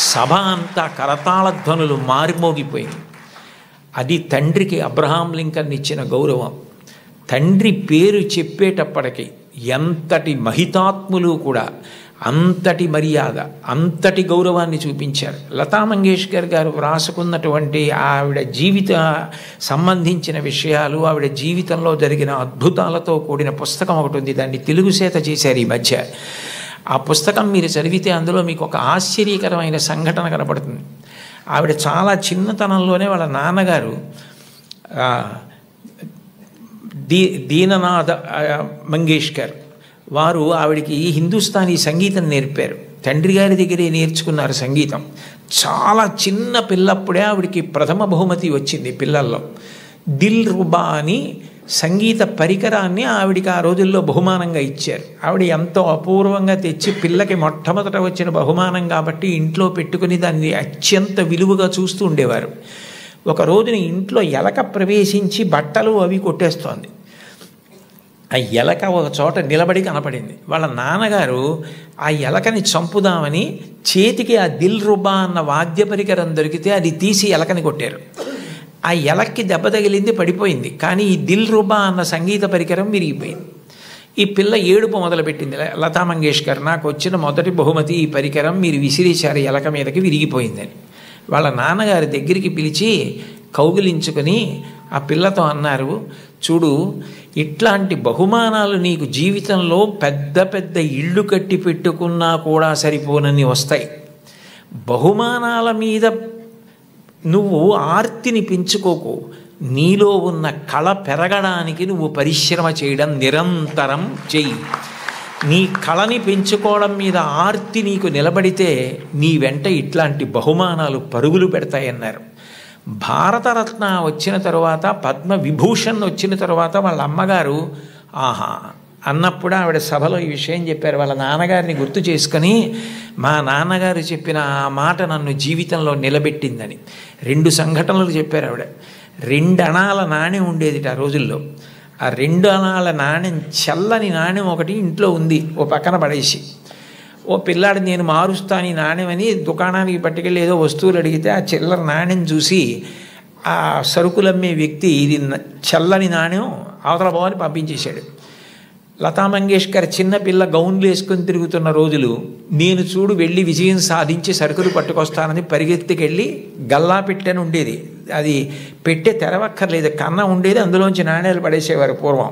సభ అంతా కరతాళ ధ్వనులు మారిమోగిపోయింది. అది తండ్రికి అబ్రహాం లింకన్ ఇచ్చిన గౌరవం. తండ్రి పేరు చెప్పేటప్పటికి ఎంతటి మహితాత్ములు కూడా అంతటి మర్యాద, అంతటి గౌరవాన్ని చూపించారు. లతా మంగేష్కర్ గారు వ్రాసుకున్నటువంటి ఆవిడ జీవిత సంబంధించిన విషయాలు, ఆవిడ జీవితంలో జరిగిన అద్భుతాలతో కూడిన పుస్తకం ఒకటి ఉంది, దాన్ని తెలుగు చేత చేశారు ఈ మధ్య. ఆ పుస్తకం మీరు చదివితే అందులో మీకు ఒక ఆశ్చర్యకరమైన సంఘటన కనపడుతుంది. ఆవిడ చాలా చిన్నతనంలోనే వాళ్ళ నాన్నగారు దీననాథ్ మంగేష్కర్ వారు ఆవిడికి హిందుస్థానీ సంగీతం నేర్పారు. తండ్రి గారి దగ్గరే నేర్చుకున్నారు సంగీతం. చాలా చిన్న పిల్లప్పుడే ఆవిడికి ప్రథమ బహుమతి వచ్చింది పిల్లల్లో. దిల్ రుబా అని సంగీత పరికరాన్ని ఆవిడికి ఆ రోజుల్లో బహుమానంగా ఇచ్చారు. ఆవిడ ఎంతో అపూర్వంగా తెచ్చి పిల్లకి మొట్టమొదట వచ్చిన బహుమానం కాబట్టి ఇంట్లో పెట్టుకుని దాన్ని అత్యంత విలువగా చూస్తూ ఉండేవారు. ఒక రోజున ఇంట్లో ఎలక ప్రవేశించి బట్టలు అవి కొట్టేస్తోంది. ఆ ఎలక ఒక చోట నిలబడి కనపడింది. వాళ్ళ నాన్నగారు ఆ ఎలకని చంపుదామని చేతికి ఆ దిల్ రుబా అన్న వాద్య పరికరం దొరికితే అది తీసి ఎలకని కొట్టారు. ఆ ఎలక్కి దెబ్బ తగిలింది, పడిపోయింది. కానీ ఈ దిల్ రుబా అన్న సంగీత పరికరం విరిగిపోయింది. ఈ పిల్ల ఏడుపు మొదలుపెట్టింది. లతా మంగేష్కర్, నాకు వచ్చిన మొదటి బహుమతి ఈ పరికరం మీరు విసిరేశారు ఎలక మీదకి, విరిగిపోయిందని. వాళ్ళ నాన్నగారి దగ్గరికి పిలిచి కౌగిలించుకొని ఆ పిల్లతో అన్నారు, చూడు, ఇట్లాంటి బహుమానాలు నీకు జీవితంలో పెద్ద పెద్ద ఇళ్ళు కట్టి పెట్టుకున్నా కూడా సరిపోనని వస్తాయి. బహుమానాల మీద నువ్వు ఆర్తిని పెంచుకోకు. నీలో ఉన్న కళ పెరగడానికి నువ్వు పరిశ్రమ చేయడం నిరంతరం చెయ్యి. నీ కళని పెంచుకోవడం మీద ఆర్తి నీకు నిలబడితే నీ వెంట ఇట్లాంటి బహుమానాలు పరుగులు పెడతాయన్నారు. భారతరత్న వచ్చిన తరువాత, పద్మ విభూషణ్ వచ్చిన తరువాత వాళ్ళ అమ్మగారు ఆహా అన్నప్పుడు ఆవిడ సభలో ఈ విషయం చెప్పారు. వాళ్ళ నాన్నగారిని గుర్తు చేసుకొని, మా నాన్నగారు చెప్పిన ఆ మాట నన్ను జీవితంలో నిలబెట్టిందని 2 సంఘటనలు చెప్పారు ఆవిడ. 2 అణాల నాణ్యం ఉండేది ఆ రోజుల్లో. ఆ 2 అణాల నాణ్యం, చల్లని నాణ్యం ఒకటి ఇంట్లో ఉంది, ఓ పక్కన పడేసి, ఓ పిల్లాడు నేను మారుస్తాను ఈ నాణ్యమని దుకాణానికి పట్టుకెళ్ళి ఏదో వస్తువులు అడిగితే ఆ చిల్లర నాణ్యం చూసి ఆ సరుకులమ్మే వ్యక్తి ఇది చల్లని నాణ్యం అవతల పోవని పంపించేశాడు. లతా మంగేష్కర్ చిన్నపిల్ల గౌన్లు వేసుకొని తిరుగుతున్న రోజులు, నేను చూడు వెళ్ళి విజయం సాధించి సరుకులు పట్టుకొస్తానని పరిగెత్తికెళ్ళి గల్లా పెట్టెని ఉండేది, అది పెట్టే తెరవక్కర్లేదు, కన్న ఉండేది, అందులోంచి నాణ్యాలు పడేసేవారు పూర్వం.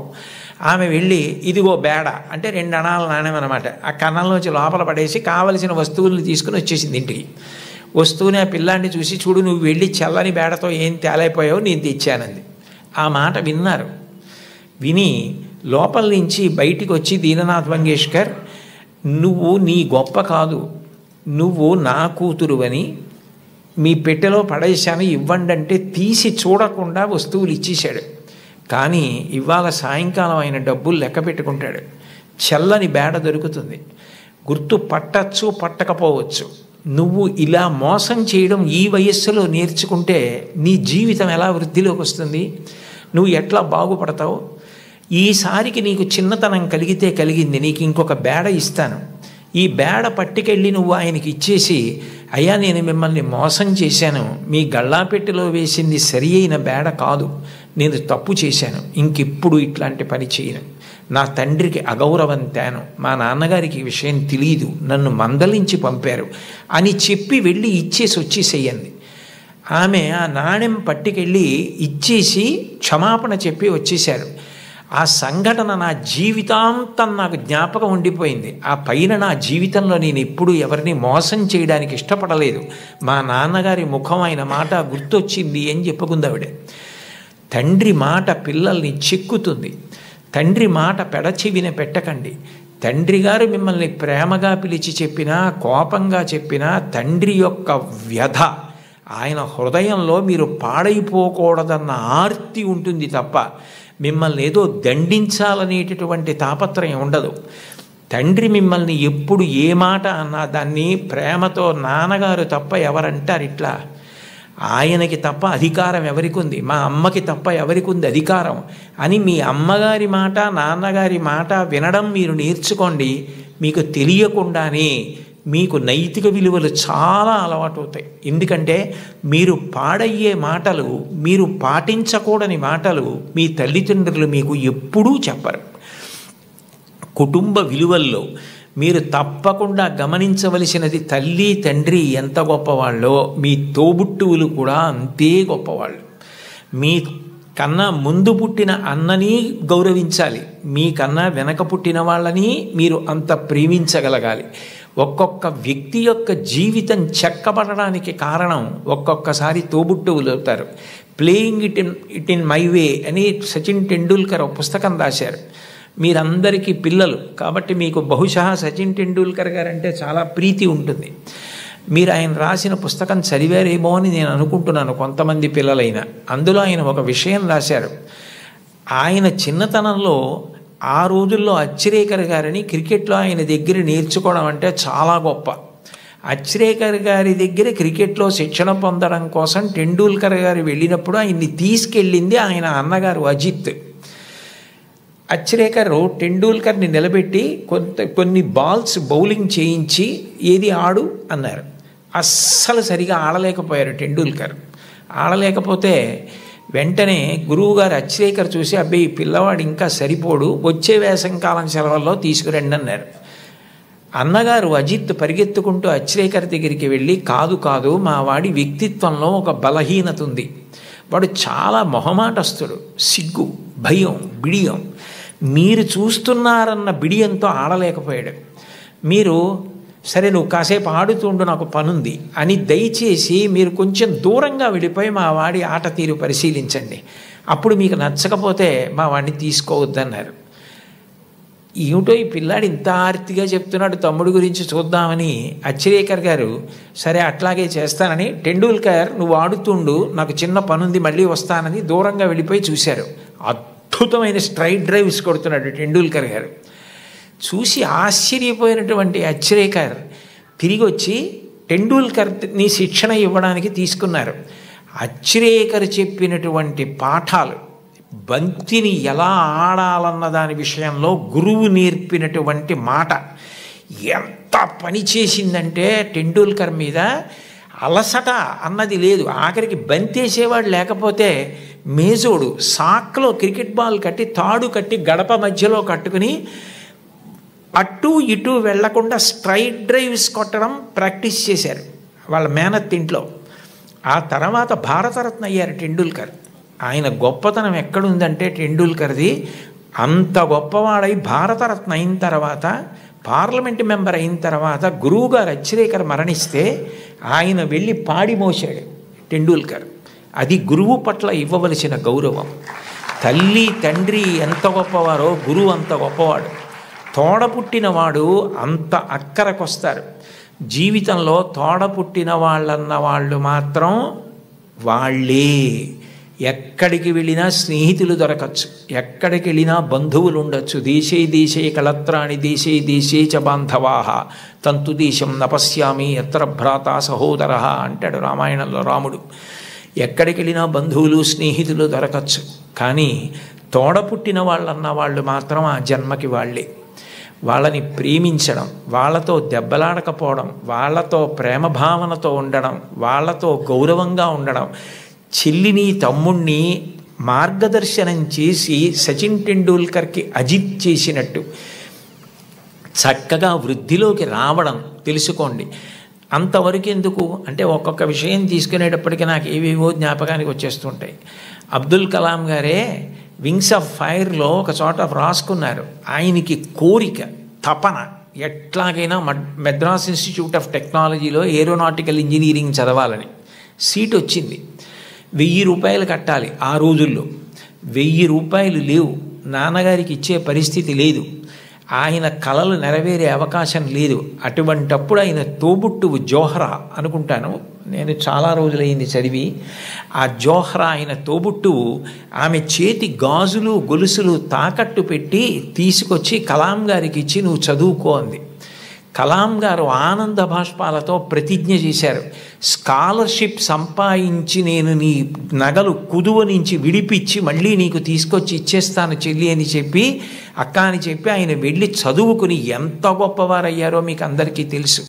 ఆమె వెళ్ళి ఇదిగో బేడ అంటే 2 అణాల నాణ్యం అనమాట, ఆ కన్నంలోంచి లోపల పడేసి కావలసిన వస్తువులను తీసుకుని వచ్చేసింది ఇంటికి. వస్తువుని ఆ పిల్లాన్ని చూసి, చూడు నువ్వు వెళ్ళి చల్లని బేడతో ఏం తేలైపోయావు, నేను తెచ్చానంది. ఆ మాట విన్నారు. విని లోపల నుంచి బయటికి వచ్చి దీననాథ్ మంగేష్కర్, నువ్వు నీ గొప్ప కాదు, నువ్వు నా కూతురువని మీ పెట్టెలో పడేశాను ఇవ్వండి అంటే తీసి చూడకుండా వస్తువులు ఇచ్చేశాడు. కానీ ఇవాళ సాయంకాలం ఆయన డబ్బులు లెక్క పెట్టుకుంటాడు. చల్లని బేడ దొరుకుతుంది, గుర్తు పట్టచ్చు పట్టకపోవచ్చు. నువ్వు ఇలా మోసం చేయడం ఈ వయస్సులో నేర్చుకుంటే నీ జీవితం ఎలా వృద్ధిలోకి వస్తుంది, నువ్వు ఎట్లా బాగుపడతావు? ఈసారికి నీకు చిన్నతనం కలిగితే కలిగింది, నీకు ఇంకొక బేడ ఇస్తాను, ఈ బేడ పట్టుకెళ్ళి నువ్వు ఆయనకి ఇచ్చేసి, అయ్యా నేను మిమ్మల్ని మోసం చేశాను, మీ గళ్ళాపెట్టెలో వేసింది సరి అయిన బేడ కాదు, నేను తప్పు చేశాను, ఇంకెప్పుడు ఇట్లాంటి పని చేయను, నా తండ్రికి అగౌరవం తేను, మా నాన్నగారికి ఈ విషయం తెలియదు, నన్ను మందలించి పంపారు అని చెప్పి వెళ్ళి ఇచ్చేసి వచ్చేసేయండి. ఆమె ఆ నాణ్యం పట్టుకెళ్ళి ఇచ్చేసి క్షమాపణ చెప్పి వచ్చేశారు. ఆ సంఘటన నా జీవితాంతం నాకు జ్ఞాపకం ఉండిపోయింది. ఆ పైన నా జీవితంలో నేను ఎప్పుడు ఎవరిని మోసం చేయడానికి ఇష్టపడలేదు, మా నాన్నగారి ముఖం ఆయన మాట గుర్తొచ్చింది అని చెప్పుకుందావిడే. తండ్రి మాట పిల్లల్ని చెక్కుతుంది. తండ్రి మాట పెడచెవిన పెట్టకండి. తండ్రి గారు మిమ్మల్ని ప్రేమగా పిలిచి చెప్పినా, కోపంగా చెప్పినా, తండ్రి యొక్క వ్యధ, ఆయన హృదయంలో మీరు పాడైపోకూడదన్న ఆర్తి ఉంటుంది తప్ప మిమ్మల్ని ఏదో దండించాలనేటటువంటి తాపత్రయం ఉండదు. తండ్రి మిమ్మల్ని ఎప్పుడు ఏ మాట అన్నా దాన్ని ప్రేమతో, నాన్నగారు తప్ప ఎవరంటారు ఇట్లా, ఆయనకి తప్ప అధికారం ఎవరికి ఉంది, మా అమ్మకి తప్ప ఎవరికి ఉంది అధికారం అని మీ అమ్మగారి మాట, నాన్నగారి మాట వినడం మీరు నేర్చుకోండి. మీకు తెలియకుండానే మీకు నైతిక విలువలు చాలా అలవాటు అవుతాయి. ఎందుకంటే మీరు పాడయ్యే మాటలు, మీరు పాటించకూడని మాటలు మీ తల్లిదండ్రులు మీకు ఎప్పుడూ చెప్పరు. కుటుంబ విలువల్లో మీరు తప్పకుండా గమనించవలసినది, తల్లి తండ్రి ఎంత గొప్పవాళ్ళో మీ తోబుట్టువులు కూడా అంతే గొప్పవాళ్ళు. మీ కన్నా ముందు పుట్టిన అన్నని గౌరవించాలి, మీకన్నా వెనక పుట్టిన వాళ్ళని మీరు అంత ప్రేమించగలగాలి. ఒక్కొక్క వ్యక్తి యొక్క జీవితం చెక్కబడడానికి కారణం ఒక్కొక్కసారి తోబుట్టువులు అవుతారు. Playing it in my way అని సచిన్ టెండూల్కర్ ఒక పుస్తకం రాశారు. మీరందరికీ పిల్లలు కాబట్టి మీకు బహుశా సచిన్ టెండూల్కర్ గారు అంటే చాలా ప్రీతి ఉంటుంది. మీరు ఆయన రాసిన పుస్తకం చదివారేమో అని నేను అనుకుంటున్నాను, కొంతమంది పిల్లలైనా. అందులో ఆయన ఒక విషయం రాశారు. ఆయన చిన్నతనంలో ఆ రోజుల్లో అచ్రేకర్ గారిని క్రికెట్లో ఆయన దగ్గర నేర్చుకోవడం అంటే చాలా గొప్ప. అచ్రేకర్ గారి దగ్గర క్రికెట్లో శిక్షణ పొందడం కోసం టెండూల్కర్ గారు వెళ్ళినప్పుడు ఆయన్ని తీసుకెళ్ళింది ఆయన అన్నగారు అజిత్. అచ్రేకర్ టెండూల్కర్ని నిలబెట్టి కొన్ని బాల్స్ బౌలింగ్ చేయించి ఏది ఆడు అన్నారు. అస్సలు సరిగా ఆడలేకపోయారు టెండూల్కర్. ఆడలేకపోతే వెంటనే గురువుగారు అచ్రేకర్ చూసి, అబ్బాయి ఈ పిల్లవాడు ఇంకా సరిపోడు, వచ్చే వేసంకాలం సెలవుల్లో తీసుకురండి అన్నారు. అన్నగారు అజిత్ పరిగెత్తుకుంటూ అచ్రేకర్ దగ్గరికి వెళ్ళి, కాదు కాదు, మా వాడి వ్యక్తిత్వంలో ఒక బలహీనత ఉంది, వాడు చాలా మొహమాటస్తుడు, సిగ్గు, భయం, బిడియం, మీరు చూస్తున్నారన్న బిడియంతో ఆడలేకపోయాడు. మీరు సరే నువ్వు కాసేపు ఆడుతుండు, నాకు పనుంది అని దయచేసి మీరు కొంచెం దూరంగా వెళ్ళిపోయి మా వాడి ఆట తీరు పరిశీలించండి, అప్పుడు మీకు నచ్చకపోతే మా వాడిని తీసుకోవద్దన్నారు. ఏమిటో ఈ పిల్లాడు ఇంత ఆర్తిగా చెప్తున్నాడు తమ్ముడు గురించి చూద్దామని అచ్రేకర్ గారు సరే అట్లాగే చేస్తానని, టెండూల్కర్ నువ్వు ఆడుతుండు, నాకు చిన్న పనుంది మళ్ళీ వస్తానని దూరంగా వెళ్ళిపోయి చూశారు. అద్భుతమైన స్ట్రైట్ డ్రైవ్స్ కొడుతున్నాడు టెండూల్కర్ గారు. చూసి ఆశ్చర్యపోయినటువంటి అచ్రేకర్ తిరిగి వచ్చి టెండూల్కర్ని శిక్షణ ఇవ్వడానికి తీసుకున్నారు. అచ్రేకర్ చెప్పినటువంటి పాఠాలు, బంతిని ఎలా ఆడాలన్న దాని విషయంలో గురువు నేర్పినటువంటి మాట ఎంత పని చేసిందంటే టెండూల్కర్ మీద అలసట అన్నది లేదు. ఆఖరికి బంతేసేవాడు లేకపోతే మేజోడు సాక్లో క్రికెట్ బాల్ కట్టి తాడు కట్టి గడప మధ్యలో కట్టుకుని అటు ఇటు వెళ్లకుండా స్ట్రైట్ డ్రైవ్స్ కొట్టడం ప్రాక్టీస్ చేశారు వాళ్ళ మేనత్ ఇంట్లో. ఆ తర్వాత భారతరత్న అయ్యారు టెండూల్కర్. ఆయన గొప్పతనం ఎక్కడుందంటే టెండూల్కర్ది, అంత గొప్పవాడై భారతరత్న అయిన తర్వాత, పార్లమెంట్ మెంబర్ అయిన తర్వాత గురువుగారు అచ్రేకర్ మరణిస్తే ఆయన వెళ్ళి పాడి మోసాడు టెండూల్కర్. అది గురువు పట్ల ఇవ్వవలసిన గౌరవం. తల్లి తండ్రి ఎంత గొప్పవారో గురువు అంత గొప్పవాడు. తోడ పుట్టినవాడు అంత అక్కరకొస్తారు. జీవితంలో తోడ పుట్టిన వాళ్ళన్న వాళ్ళు మాత్రం వాళ్ళే. ఎక్కడికి వెళ్ళినా స్నేహితులు దొరకచ్చు, ఎక్కడికి వెళ్ళినా బంధువులు ఉండొచ్చు. దేశే దేశే కళత్రాణి దేశే దేశే చ బాంధవాహ తంతు దేశం నపశ్యామి ఎత్ర భ్రాత సహోదర అంటాడు రామాయణంలో రాముడు. ఎక్కడికి వెళ్ళినా బంధువులు స్నేహితులు దొరకచ్చు, కానీ తోడ పుట్టిన వాళ్ళన్న వాళ్ళు మాత్రం ఆ జన్మకి వాళ్ళే. వాళ్ళని ప్రేమించడం, వాళ్ళతో దెబ్బలాడకపోవడం, వాళ్ళతో ప్రేమ భావనతో ఉండడం, వాళ్ళతో గౌరవంగా ఉండడం. చెల్లిని తమ్ముణ్ణి మార్గదర్శనం చేసి సచిన్ టెండూల్కర్కి అజిత్ చేసినట్టు చక్కగా వృద్ధిలోకి రావడం తెలుసుకోండి. అంతవరకు ఎందుకు అంటే ఒక్కొక్క విషయం తీసుకునేటప్పటికీ నాకు ఏవేవో జ్ఞాపకానికి వచ్చేస్తుంటాయి. అబ్దుల్ కలాం గారే వింగ్స్ ఆఫ్ ఫైర్లో ఒక చోట రాసుకున్నారు, ఆయనకి కోరిక, తపన ఎట్లాగైనా మద్రాస్ ఇన్స్టిట్యూట్ ఆఫ్ టెక్నాలజీలో ఏరోనాటికల్ ఇంజనీరింగ్ చదవాలని. సీట్ వచ్చింది. 1000 రూపాయలు కట్టాలి. ఆ రోజుల్లో 1000 రూపాయలు లేవు, నాన్నగారికి ఇచ్చే పరిస్థితి లేదు, ఆయన కలలు నెరవేరే అవకాశం లేదు. అటువంటప్పుడు ఆయన తోబుట్టువు జోహ్రా అనుకుంటాను, నేను చాలా రోజులైంది చదివి, ఆ జోహ్రా ఆయన తోబుట్టువు ఆమె చేతి గాజులు గొలుసులు తాకట్టు పెట్టి తీసుకొచ్చి కలాం గారికి ఇచ్చి నువ్వు చదువుకో అంది. కలాం గారు ఆనంద భాష్పాలతో ప్రతిజ్ఞ చేశారు, స్కాలర్షిప్ సంపాదించి నేను నీ నగలు కుదువ నుంచి విడిపించి మళ్ళీ నీకు తీసుకొచ్చి ఇచ్చేస్తాను చెల్లి అని చెప్పి, అక్క అని చెప్పి ఆయన వెళ్ళి చదువుకుని ఎంత గొప్పవారయ్యారో మీకు అందరికీ తెలుసు.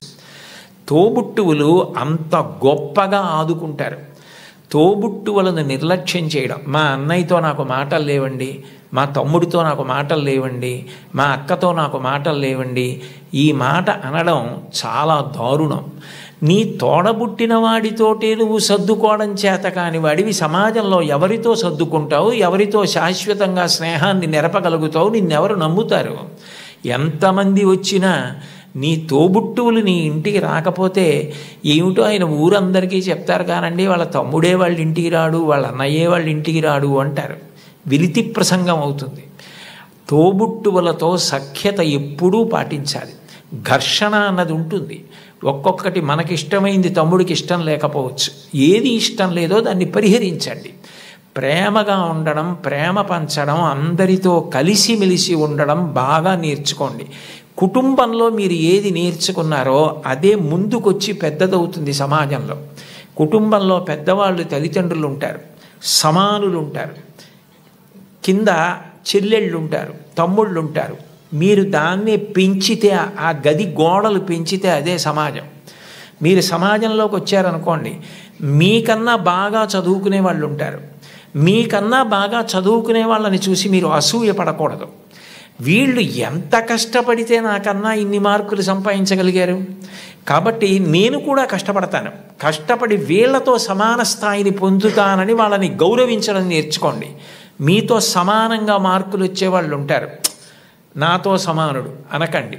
తోబుట్టువులు అంత గొప్పగా ఆదుకుంటారు. తోబుట్టువులను నిర్లక్ష్యం చేయడం, మా అన్నయ్యతో నాకు మాటలు లేవండి, మా తమ్ముడితో నాకు మాటలు లేవండి, మా అక్కతో నాకు మాటలు లేవండి, ఈ మాట అనడం చాలా దారుణం. నీ తోడబుట్టిన వాడితోటే నువ్వు సర్దుకోవడం చేత కాని వాడివి సమాజంలో ఎవరితో సర్దుకుంటావు, ఎవరితో శాశ్వతంగా స్నేహాన్ని నెరపగలుగుతావు? నిన్నెవరు నమ్ముతారు? ఎంతమంది వచ్చినా నీ తోబుట్టువులు నీ ఇంటికి రాకపోతే ఏమిటో ఆయన ఊరందరికీ చెప్తారు కానండి, వాళ్ళ తమ్ముడే వాళ్ళ ఇంటికి రాడు, వాళ్ళ అన్నయ్యే వాళ్ళ ఇంటికి రాడు అంటారు. విలితి ప్రసంగం అవుతుంది. తోబుట్టువులతో సఖ్యత ఎప్పుడూ పాటించాలి. ఘర్షణ అన్నది ఉంటుంది. ఒక్కొక్కటి మనకిష్టమైంది తమ్ముడికి ఇష్టం లేకపోవచ్చు. ఏది ఇష్టం లేదో దాన్ని పరిహరించండి. ప్రేమగా ఉండడం, ప్రేమ పంచడం, అందరితో కలిసిమెలిసి ఉండడం బాగా నేర్చుకోండి. కుటుంబంలో మీరు ఏది నేర్చుకున్నారో అదే ముందుకొచ్చి పెద్దదవుతుంది సమాజంలో. కుటుంబంలో పెద్దవాళ్ళు తల్లిదండ్రులు ఉంటారు, సమానులు ఉంటారు, కింద చెల్లెళ్ళు ఉంటారు, తమ్ముళ్ళు ఉంటారు. మీరు దాన్ని పెంచితే, ఆ గది గోడలు పెంచితే అదే సమాజం. మీరు సమాజంలోకి వచ్చారనుకోండి, మీకన్నా బాగా చదువుకునే వాళ్ళు ఉంటారు. మీకన్నా బాగా చదువుకునే వాళ్ళని చూసి మీరు అసూయ పడకూడదు. వీళ్ళు ఎంత కష్టపడితే నాకన్నా ఇన్ని మార్కులు సంపాదించగలిగారు, కాబట్టి నేను కూడా కష్టపడతాను, కష్టపడి వీళ్లతో సమాన స్థాయిని పొందుతానని వాళ్ళని గౌరవించడం నేర్చుకోండి. మీతో సమానంగా మార్కులు వచ్చేవాళ్ళు ఉంటారు, నాతో సమానుడు అనకండి.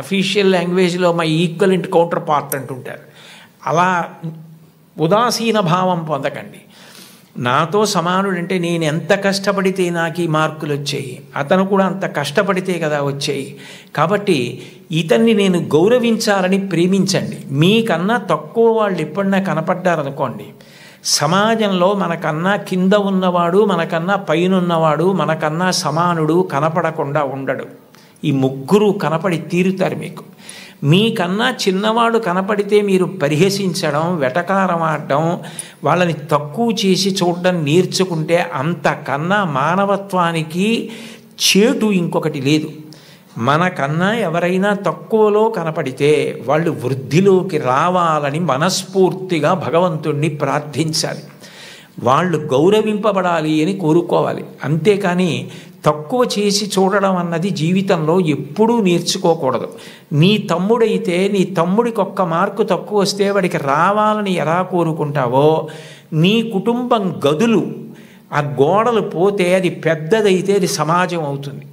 అఫీషియల్ లాంగ్వేజ్లో మై ఈక్వలెంట్ కౌంటర్ పార్ట్ అంటుంటారు. అలా ఉదాసీన భావం పొందకండి. నాతో సమానుడు అంటే నేను ఎంత కష్టపడితే నాకు ఈ మార్కులు వచ్చాయి, అతను కూడా అంత కష్టపడితే కదా వచ్చాయి, కాబట్టి ఇతన్ని నేను గౌరవించాలని ప్రేమించండి. మీకన్నా తక్కువ వాళ్ళు ఎప్పుడన్నా కనపడ్డారనుకోండి, సమాజంలో మనకన్నా కింద ఉన్నవాడు, మనకన్నా పైన ఉన్నవాడు, మనకన్నా సమానుడు కనపడకుండా ఉండడు. ఈ ముగ్గురు కనపడి తీరుతారు మీకు. మీకన్నా చిన్నవాడు కనపడితే మీరు పరిహసించడం, వెటకారం ఆడడం, వాళ్ళని తక్కువ చేసి చూడడం నేర్చుకుంటే అంతకన్నా మానవత్వానికి చేటు ఇంకొకటి లేదు. మనకన్నా ఎవరైనా తక్కువలో కనపడితే వాళ్ళు వృద్ధిలోకి రావాలని మనస్ఫూర్తిగా భగవంతుణ్ణి ప్రార్థించాలి. వాళ్ళు గౌరవింపబడాలి అని కోరుకోవాలి. అంతేకాని తక్కువ చేసి చూడడం అన్నది జీవితంలో ఎప్పుడూ నేర్చుకోకూడదు. నీ తమ్ముడైతే నీ తమ్ముడికి ఒక్క మార్కు తక్కువ వస్తే వాడికి రావాలని ఎలా కోరుకుంటావో, నీ కుటుంబం గదులు ఆ గోడలు పోతే అది పెద్దదైతే అది సమాజం అవుతుంది.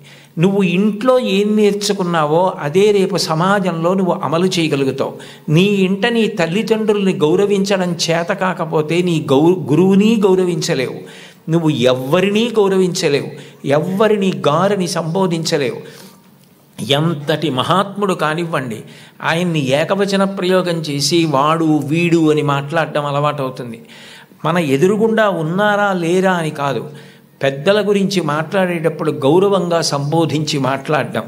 నువ్వు ఇంట్లో ఏం నేర్చుకున్నావో అదే రేపు సమాజంలో నువ్వు అమలు చేయగలుగుతావు. నీ ఇంట నీ తల్లిదండ్రుల్ని గౌరవించడం చేత కాకపోతే నీ గురువుని గౌరవించలేవు, నువ్వు ఎవ్వరినీ గౌరవించలేవు, ఎవ్వరిని గారిని సంబోధించలేవు. ఎంతటి మహాత్ముడు కానివ్వండి, ఆయన్ని ఏకవచన ప్రయోగం చేసి వాడు వీడు అని మాట్లాడడం అలవాటు అవుతుంది. మన ఎదురుగుండా ఉన్నారా లేరా అని కాదు, పెద్దల గురించి మాట్లాడేటప్పుడు గౌరవంగా సంబోధించి మాట్లాడడం.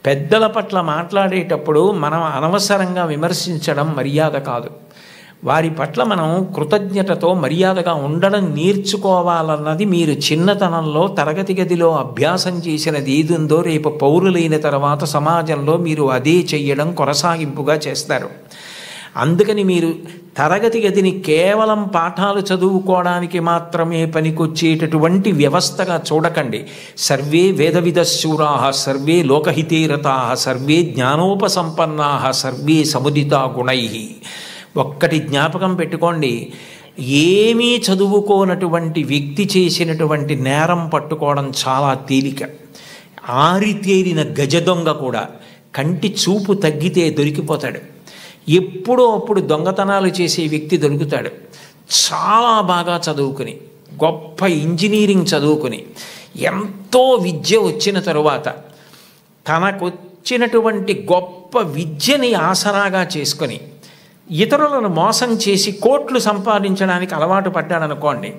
పెద్దల పట్ల మాట్లాడేటప్పుడు మనం అనవసరంగా విమర్శించడం మర్యాద కాదు. వారి పట్ల మనం కృతజ్ఞతతో మర్యాదగా ఉండడం నేర్చుకోవాలన్నది మీరు చిన్నతనంలో తరగతి గదిలో అభ్యాసం చేసినది ఏది ఉందో రేపు పౌరులైన తర్వాత సమాజంలో మీరు అదే చెయ్యడం కొనసాగింపుగా చేస్తారు. అందుకని మీరు తరగతి గదిని కేవలం పాఠాలు చదువుకోవడానికి మాత్రమే పనికొచ్చేటటువంటి వ్యవస్థగా చూడకండి. సర్వే వేదవిదశూరా, సర్వే లోకహితే రతా, సర్వే జ్ఞానోపసంపన్నా, సర్వే సముదితా గుణై. ఒక్కటి జ్ఞాపకం పెట్టుకోండి, ఏమీ చదువుకోనటువంటి వ్యక్తి చేసినటువంటి నేరం పట్టుకోవడం చాలా తేలిక. ఆరితేరిన గజదొంగ కూడా కంటి చూపు తగ్గితే దొరికిపోతాడు. ఎప్పుడో అప్పుడు దొంగతనాలు చేసే వ్యక్తి దొరుకుతాడు. చాలా బాగా చదువుకుని, గొప్ప ఇంజనీరింగ్ చదువుకుని, ఎంతో విద్య వచ్చిన తరువాత తనకొచ్చినటువంటి గొప్ప విద్యని ఆసరాగా చేసుకొని ఇతరులను మోసం చేసి కోట్లు సంపాదించడానికి అలవాటు పడ్డాడనుకోండి,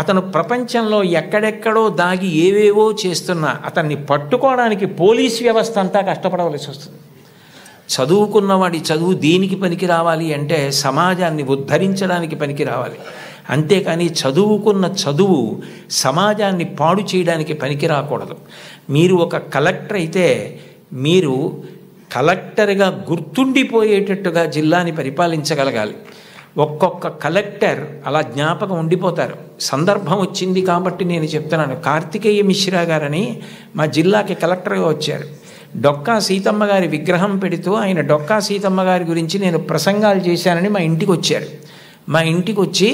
అతను ప్రపంచంలో ఎక్కడెక్కడో దాగి ఏవేవో చేస్తున్నా అతన్ని పట్టుకోవడానికి పోలీస్ వ్యవస్థ అంతా కష్టపడవలసి వస్తుంది. చదువుకున్నవాడి చదువు దేనికి పనికి రావాలి అంటే సమాజాన్ని ఉద్ధరించడానికి పనికి రావాలి. అంతేకాని చదువుకున్న చదువు సమాజాన్ని పాడు చేయడానికి పనికి రాకూడదు. మీరు ఒక కలెక్టర్ అయితే మీరు కలెక్టర్గా గుర్తుండిపోయేటట్టుగా జిల్లాని పరిపాలించగలగాలి. ఒక్కొక్క కలెక్టర్ అలా జ్ఞాపకం ఉండిపోతారు. సందర్భం వచ్చింది కాబట్టి నేను చెప్తున్నాను. కార్తికేయ మిశ్రా గారని మా జిల్లాకి కలెక్టర్గా వచ్చారు. డొక్కా సీతమ్మ గారి విగ్రహం పెడుతూ ఆయన డొక్కా సీతమ్మ గారి గురించి నేను ప్రసంగాలు చేశానని మా ఇంటికి వచ్చారు. మా ఇంటికి వచ్చి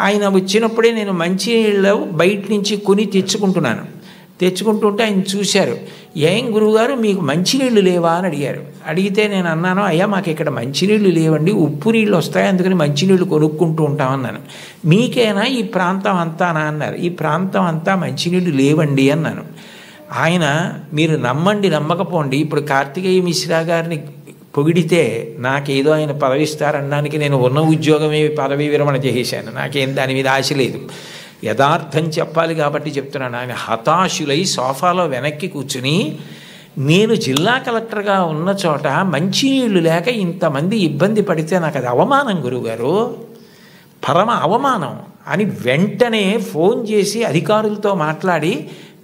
ఆయన వచ్చినప్పుడే నేను మంచినీళ్ళు బయట నుంచి కొని తెచ్చుకుంటుంటే ఆయన చూశారు. ఏం గురువుగారు మీకు మంచినీళ్ళు లేవా అని అడిగారు. అడిగితే నేను అన్నాను, అయ్యా మాకు ఇక్కడ మంచినీళ్ళు లేవండి, ఉప్పు నీళ్ళు వస్తాయి, అందుకని మంచినీళ్ళు కొనుక్కుంటూ ఉంటామన్నాను. మీకేనా ఈ ప్రాంతం అంతానా అన్నారు. ఈ ప్రాంతం అంతా మంచినీళ్ళు లేవండి అన్నాను. ఆయన మీరు నమ్మండి నమ్మకపోండి, ఇప్పుడు కార్తికేయ మిశ్రా గారిని పొగిడితే నాకేదో ఆయన పదవి ఇస్తారనడానికి నేను ఉన్న ఉద్యోగమే పదవీ విరమణ చేసేసాను. నాకేం దాని మీద ఆశ లేదు. యథార్థం చెప్పాలి కాబట్టి చెప్తున్నాను. ఆయన హతాశులై సోఫాలో వెనక్కి కూర్చుని నేను జిల్లా కలెక్టర్గా ఉన్న చోట మంచినీళ్ళు లేక ఇంతమంది ఇబ్బంది పడితే నాకు అది అవమానం గురువుగారు, పరమ అవమానం అని వెంటనే ఫోన్ చేసి అధికారులతో మాట్లాడి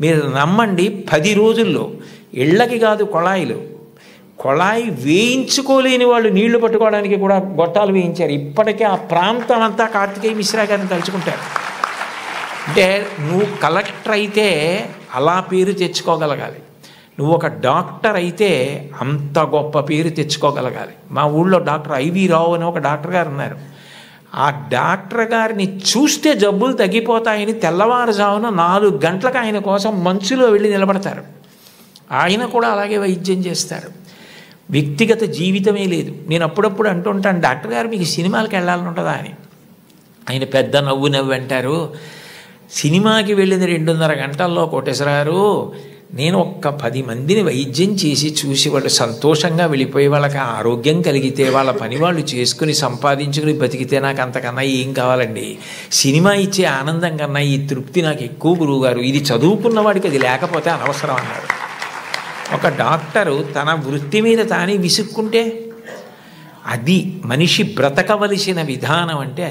మీరు నమ్మండి 10 రోజుల్లో ఇళ్ళకి కాదు కొళాయి వేయించుకోలేని వాళ్ళు నీళ్లు పట్టుకోవడానికి కూడా గొట్టాలు వేయించారు. ఇప్పటికే ఆ ప్రాంతం అంతా కార్తికేయ మిశ్రా గారిని తలుచుకుంటారు. అంటే నువ్వు కలెక్టర్ అయితే అలా పేరు తెచ్చుకోగలగాలి, నువ్వు ఒక డాక్టర్ అయితే అంత గొప్ప పేరు తెచ్చుకోగలగాలి. మా ఊళ్ళో డాక్టర్ ఐవి రావు అని ఒక డాక్టర్ గారు ఉన్నారు. ఆ డాక్టర్ గారిని చూస్తే జబ్బులు తగ్గిపోతాయని తెల్లవారుజామున 4 గంటలకు ఆయన కోసం మంచులో వెళ్ళి నిలబడతారు. ఆయన కూడా అలాగే వైద్యం చేస్తారు. వ్యక్తిగత జీవితమే లేదు. నేను అప్పుడప్పుడు అంటుంటాను, డాక్టర్ గారు మీకు సినిమాలకు వెళ్ళాలని ఉంటుందా అని. ఆయన పెద్ద నవ్వు అంటారు, సినిమాకి వెళ్ళిన 2.5 గంటల్లో కోటేశ్వరారు నేను ఒక్క 10 మందిని వైద్యం చేసి చూసి వాళ్ళు సంతోషంగా వెళ్ళిపోయి వాళ్ళకి ఆరోగ్యం కలిగితే వాళ్ళ పని వాళ్ళు చేసుకుని సంపాదించుకుని బతికితే నాకు అంతకన్నా ఏం కావాలండి. సినిమా ఇచ్చే ఆనందం కన్నా ఈ తృప్తి నాకు ఎక్కువ గురువుగారు. ఇది చదువుకున్న వాడికి అది లేకపోతే అనవసరం అన్నారు. ఒక డాక్టరు తన వృత్తి మీద తానే విసుక్కుంటే అది మనిషి బ్రతకవలసిన విధానం అంటే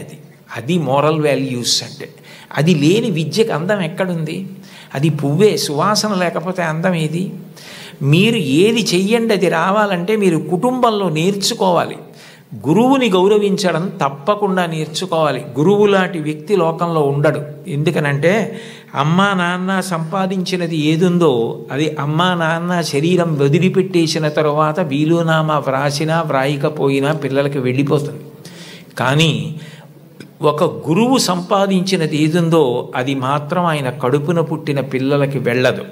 అది మోరల్ వాల్యూస్ అంటే. అది లేని విద్యకు అందం ఎక్కడుంది? అది పువ్వే, సువాసన లేకపోతే అందం ఏది? మీరు ఏది చెయ్యండి అది రావాలంటే మీరు కుటుంబంలో నేర్చుకోవాలి. గురువుని గౌరవించడం తప్పకుండా నేర్చుకోవాలి. గురువు లాంటి వ్యక్తి లోకంలో ఉండడు. ఎందుకనంటే అమ్మా నాన్న సంపాదించినది ఏదుందో అది అమ్మా నాన్న శరీరం వదిలిపెట్టేసిన తరువాత వీలునామా వ్రాసినా వ్రాయకపోయినా పిల్లలకి వెళ్ళిపోతుంది. కానీ ఒక గురువు సంపాదించినది ఏదుందో అది మాత్రం ఆయన కడుపున పుట్టిన పిల్లలకి వెళ్ళదు.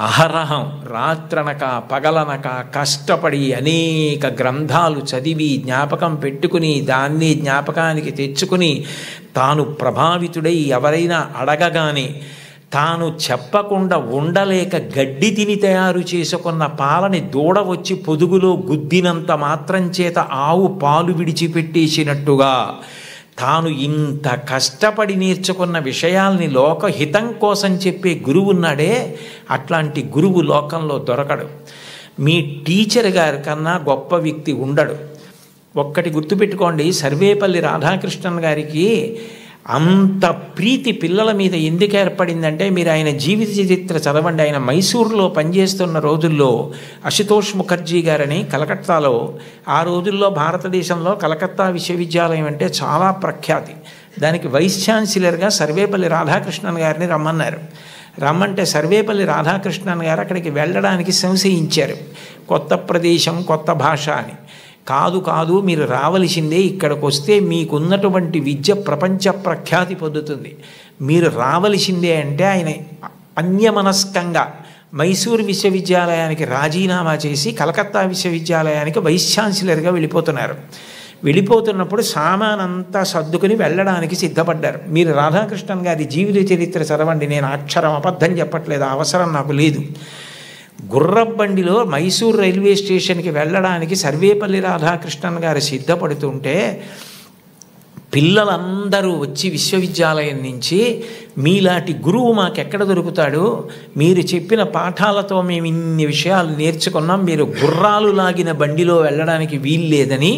అహరహం రాత్రనక పగలనక కష్టపడి అనేక గ్రంథాలు చదివి జ్ఞాపకం పెట్టుకుని దాన్ని జ్ఞాపకానికి తెచ్చుకుని తాను ప్రభావితుడై ఎవరైనా అడగగానే తాను చెప్పకుండా ఉండలేక గడ్డి తిని తయారు చేసుకున్న పాలని దూడ వచ్చి పొదుగులో గుద్దినంత మాత్రం చేత ఆవు పాలు విడిచిపెట్టేసినట్టుగా తాను ఇంత కష్టపడి నేర్చుకున్న విషయాల్ని లోకహితం కోసం చెప్పే గురువు ఉన్నాడే, అట్లాంటి గురువు లోకంలో దొరకడు. మీ టీచర్ గారి కన్నా గొప్ప వ్యక్తి ఉండడు. ఒక్కటి గుర్తుపెట్టుకోండి, సర్వేపల్లి రాధాకృష్ణన్ గారికి అంత ప్రీతి పిల్లల మీద ఎందుకు ఏర్పడిందంటే మీరు ఆయన జీవిత చరిత్ర చదవండి. ఆయన మైసూరులో పనిచేస్తున్న రోజుల్లో అశుతోష్ ముఖర్జీ గారని కలకత్తాలో, ఆ రోజుల్లో భారతదేశంలో కలకత్తా విశ్వవిద్యాలయం అంటే చాలా ప్రఖ్యాతి. దానికి వైస్ ఛాన్సలర్గా సర్వేపల్లి రాధాకృష్ణన్ గారిని రమ్మంటే సర్వేపల్లి రాధాకృష్ణన్ గారు అక్కడికి వెళ్ళడానికి సంశయించారు. కొత్త ప్రదేశం, కొత్త భాష అని. కాదు మీరు రావలసిందే, ఇక్కడికి వస్తే మీకున్నటువంటి విద్య ప్రపంచ ప్రఖ్యాతి పొందుతుంది, మీరు రావలసిందే అంటే ఆయన అన్యమనస్కంగా మైసూరు విశ్వవిద్యాలయానికి రాజీనామా చేసి కలకత్తా విశ్వవిద్యాలయానికి వైస్ ఛాన్సలర్గా వెళ్ళిపోతున్నప్పుడు సామానంతా సర్దుకుని వెళ్ళడానికి సిద్ధపడ్డారు. మీరు రాధాకృష్ణన్ గారి జీవిత చరిత్ర చదవండి, నేను అక్షరం అబద్ధం చెప్పట్లేదు, అవసరం నాకు లేదు. గుర్రబండిలో మైసూరు రైల్వే స్టేషన్కి వెళ్ళడానికి సర్వేపల్లి రాధాకృష్ణన్ గారు సిద్ధపడుతుంటే పిల్లలందరూ వచ్చి విశ్వవిద్యాలయం నుంచి మీలాంటి గురువు మాకెక్కడ దొరుకుతాడు, మీరు చెప్పిన పాఠాలతో మేము ఇన్ని విషయాలు నేర్చుకున్నాం, మీరు గుర్రాలు లాగిన బండిలో వెళ్ళడానికి వీల్లేదని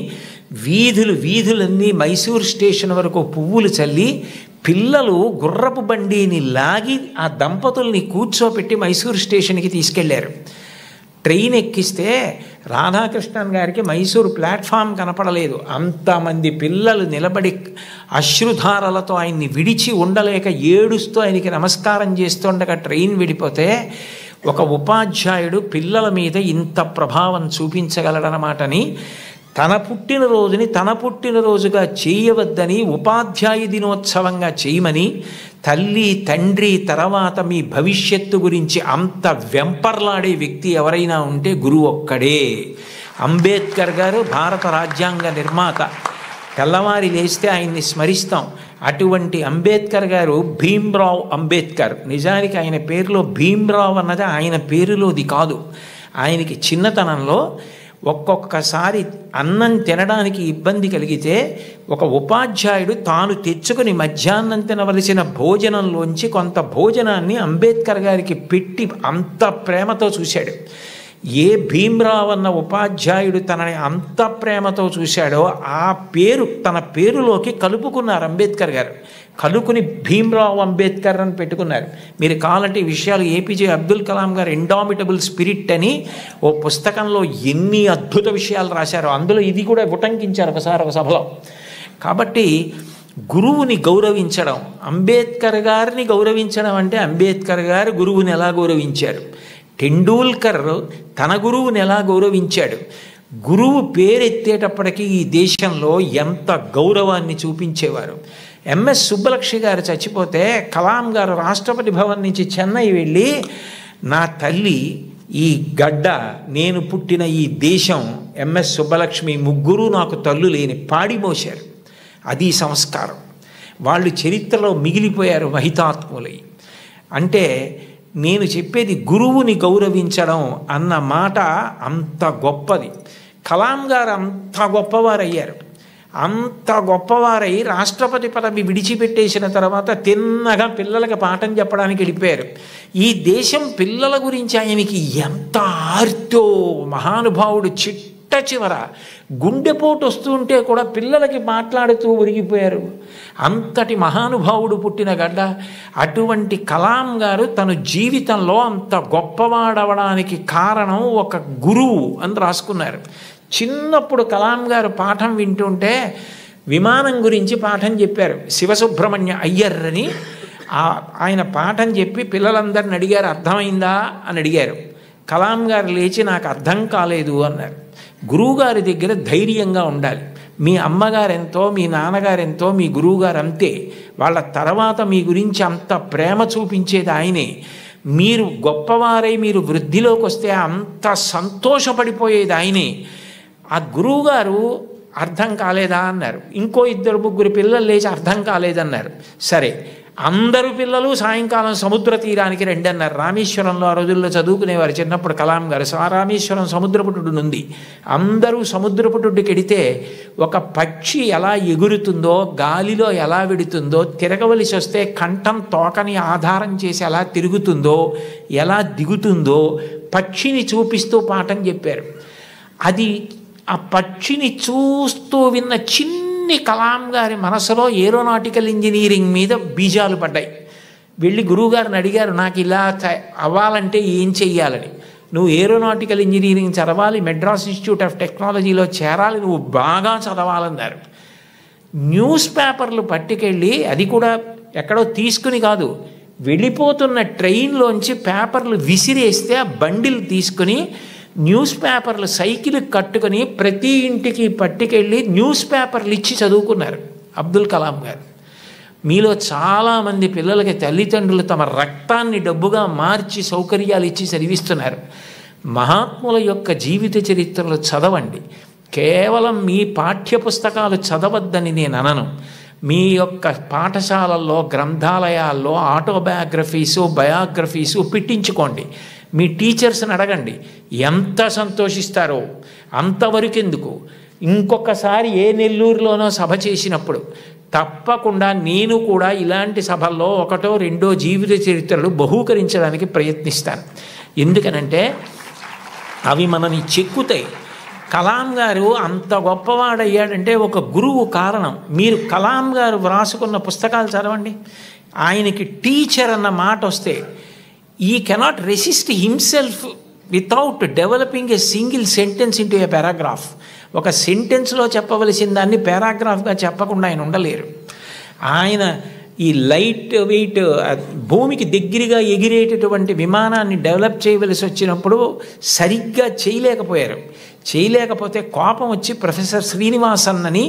వీధులన్నీ మైసూరు స్టేషన్ వరకు పువ్వులు చల్లి పిల్లలు గుర్రపు బండిని లాగి ఆ దంపతుల్ని కూర్చోపెట్టి మైసూరు స్టేషన్కి తీసుకెళ్లారు. ట్రైన్ ఎక్కిస్తే రాధాకృష్ణన్ గారికి మైసూరు ప్లాట్ఫామ్ కనపడలేదు. అంతమంది పిల్లలు నిలబడి అశ్రుధారలతో ఆయన్ని విడిచి ఉండలేక ఏడుస్తూ ఆయనకి నమస్కారం చేస్తుండగా ట్రైన్ విడిపోతే ఒక ఉపాధ్యాయుడు పిల్లల మీద ఇంత ప్రభావం చూపించగలడనమాటని, తన పుట్టినరోజుగా చేయవద్దని, ఉపాధ్యాయ దినోత్సవంగా చేయమని, తల్లి తండ్రి తర్వాత మీ భవిష్యత్తు గురించి అంత వెంపర్లాడే వ్యక్తి ఎవరైనా ఉంటే గురువు ఒక్కడే. అంబేద్కర్ గారు భారత రాజ్యాంగ నిర్మాత. తెల్లవారి లేస్తే ఆయన్ని స్మరిస్తాం. అటువంటి అంబేద్కర్ గారు భీమ్రావ్ అంబేద్కర్. నిజానికి ఆయన పేరులో భీమ్రావ్ అన్నది ఆయన పేరులోది కాదు. ఆయనకి చిన్నతనంలో ఒక్కొక్కసారి అన్నం తినడానికి ఇబ్బంది కలిగితే ఒక ఉపాధ్యాయుడు తాను తెచ్చుకుని మధ్యాహ్నం తినవలసిన భోజనంలోంచి కొంత భోజనాన్ని అంబేద్కర్ గారికి పెట్టి అంత ప్రేమతో చూశాడు. ఏ భీమ్రావ్ అన్న ఉపాధ్యాయుడు తనని అంత ప్రేమతో చూశాడో ఆ పేరు తన పేరులోకి కలుపుకున్నారు అంబేద్కర్ గారు. కలుపుకుని భీమ్రావ్ అంబేద్కర్ అని పెట్టుకున్నారు. మీరు కావాలంటే ఈ విషయాలు ఏపీజే అబ్దుల్ కలాం గారు ఇండామిటబుల్ స్పిరిట్ అని ఓ పుస్తకంలో ఎన్ని అద్భుత విషయాలు రాశారో అందులో ఇది కూడా ఉటంకించారు ఒకసారి ఒక సభలో. కాబట్టి గురువుని గౌరవించడం, అంబేద్కర్ గారిని గౌరవించడం అంటే అంబేద్కర్ గారు గురువుని ఎలా గౌరవించారు, టెండూల్కర్ తన గురువుని ఎలా గౌరవించాడు, గురువు పేరెత్తేటప్పటికీ ఈ దేశంలో ఎంత గౌరవాన్ని చూపించేవారు. ఎంఎస్ సుబ్బలక్ష్మి గారు చచ్చిపోతే కలాం గారు రాష్ట్రపతి భవన్ నుంచి చెన్నై వెళ్ళి, నా తల్లి, ఈ గడ్డ, నేను పుట్టిన ఈ దేశం, ఎంఎస్ సుబ్బలక్ష్మి ముగ్గురు నాకు తల్లు లేని పాడి మోశారు. అది సంస్కారం. వాళ్ళు చరిత్రలో మిగిలిపోయారు మహితాత్ములై. అంటే నేను చెప్పేది గురువుని గౌరవించడం అన్న మాట అంత గొప్పది. కలాం గారు అంత గొప్పవారయ్యారు. అంత గొప్పవారై రాష్ట్రపతి పదవి విడిచిపెట్టేసిన తర్వాత తిన్నగా పిల్లలకి పాఠం చెప్పడానికి వెళ్ళిపోయారు. ఈ దేశం పిల్లల గురించి ఆయనకి ఎంత ఆర్తో, మహానుభావుడు చిట్ట చివర గుండెపోటు వస్తుంటే కూడా పిల్లలకి మాట్లాడుతూ ఒరిగిపోయారు. అంతటి మహానుభావుడు పుట్టిన గడ్డ. అటువంటి కలాం గారు తన జీవితంలో అంత గొప్పవాడవడానికి కారణం ఒక గురువు అని రాసుకున్నారు. చిన్నప్పుడు కలాం గారు పాఠం వింటుంటే విమానం గురించి పాఠం చెప్పారు. శివసుబ్రహ్మణ్య అయ్యర్ అని ఆయన పాఠం చెప్పి పిల్లలందరిని అడిగారు, అర్థమైందా అని అడిగారు. కలాం గారు లేచి నాకు అర్థం కాలేదు అన్నారు. గురువుగారి దగ్గర ధైర్యంగా ఉండాలి. మీ అమ్మగారెంతో, మీ నాన్నగారెంతో, మీ గురువుగారు అంతే. వాళ్ళ తర్వాత మీ గురించి అంత ప్రేమ చూపించేది ఆయనే. మీరు గొప్పవారై మీరు వృద్ధిలోకి వస్తే అంత సంతోషపడిపోయేది ఆయనే. ఆ గురువుగారు అర్థం కాలేదా అన్నారు. ఇంకో 2-3 పిల్లలు లేచి అర్థం కాలేదన్నారు. సరే, అందరూ పిల్లలు సాయంకాలం సముద్ర తీరానికి రండి అన్నారు. రామేశ్వరంలో ఆ రోజుల్లో చదువుకునేవారు చిన్నప్పుడు కలాం గారు. రామేశ్వరం సముద్రపుటుడు ఉంది. అందరూ సముద్రపుటుడికి వెడితే ఒక పక్షి ఎలా ఎగురుతుందో, గాలిలో ఎలా వెడుతుందో, తిరగవలసి వస్తే కంఠం తోకని ఆధారం చేసి ఎలా తిరుగుతుందో, ఎలా దిగుతుందో పక్షిని చూపిస్తూ పాఠం చెప్పారు. అది ఆ పక్షిని చూస్తూ విన్న చిన్ని కలాం గారి మనసులో ఏరోనాటికల్ ఇంజనీరింగ్ మీద బీజాలు పడ్డాయి. వెళ్ళి గురువుగారిని అడిగారు, నాకు ఇలా అవ్వాలంటే ఏం చెయ్యాలని. నువ్వు ఏరోనాటికల్ ఇంజనీరింగ్ చదవాలి, మెడ్రాస్ ఇన్స్టిట్యూట్ ఆఫ్ టెక్నాలజీలో చేరాలి, నువ్వు బాగా చదవాలన్నారు. న్యూస్ పేపర్లు పట్టుకెళ్ళి, అది కూడా ఎక్కడో తీసుకుని కాదు, వెళ్ళిపోతున్న ట్రైన్లోంచి పేపర్లు విసిరేస్తే ఆ బండిల్ తీసుకుని న్యూస్ పేపర్లు సైకిల్ కట్టుకొని ప్రతి ఇంటికి పట్టుకెళ్ళి న్యూస్ పేపర్లు ఇచ్చి చదువుకున్నారు అబ్దుల్ కలాం గారు. మీలో చాలామంది పిల్లలకి తల్లిదండ్రులు తమ రక్తాన్ని డబ్బుగా మార్చి సౌకర్యాలు ఇచ్చి చదివిస్తున్నారు. మహాత్ముల యొక్క జీవిత చరిత్రలు చదవండి. కేవలం మీ పాఠ్యపుస్తకాలు చదవద్దని నేను అనను. మీ యొక్క పాఠశాలల్లో, గ్రంథాలయాల్లో ఆటోబయోగ్రఫీసు, బయోగ్రఫీసు పెట్టించుకోండి. మీ టీచర్స్ని అడగండి, ఎంత సంతోషిస్తారో. అంతవరకు ఎందుకు, ఇంకొకసారి ఏ నెల్లూరులోనో సభ చేసినప్పుడు తప్పకుండా నేను కూడా ఇలాంటి సభల్లో 1-2 జీవిత చరిత్రలు బహూకరించడానికి ప్రయత్నిస్తాను. ఎందుకనంటే అవి మనని చెక్కుతాయి. కలాం గారు అంత గొప్పవాడయ్యాడంటే ఒక గురువు కారణం. మీరు కలాం గారు వ్రాసుకున్న పుస్తకాలు చదవండి. ఆయనకి టీచర్ అన్న మాట వస్తే he cannot resist himself without developing a single sentence into a paragraph. ఒక సెంటెన్స్లో చెప్పవలసిన దాన్ని పారాగ్రాఫ్గా చెప్పకుండా ఆయన ఉండలేరు. ఆయన ఈ లైట్ వెయిట్ భూమికి దగ్గరగా ఎగిరేటటువంటి విమానాన్ని డెవలప్ చేయవలసి వచ్చినప్పుడు సరిగ్గా చేయలేకపోతే కోపం వచ్చి ప్రొఫెసర్ శ్రీనివాసన్నని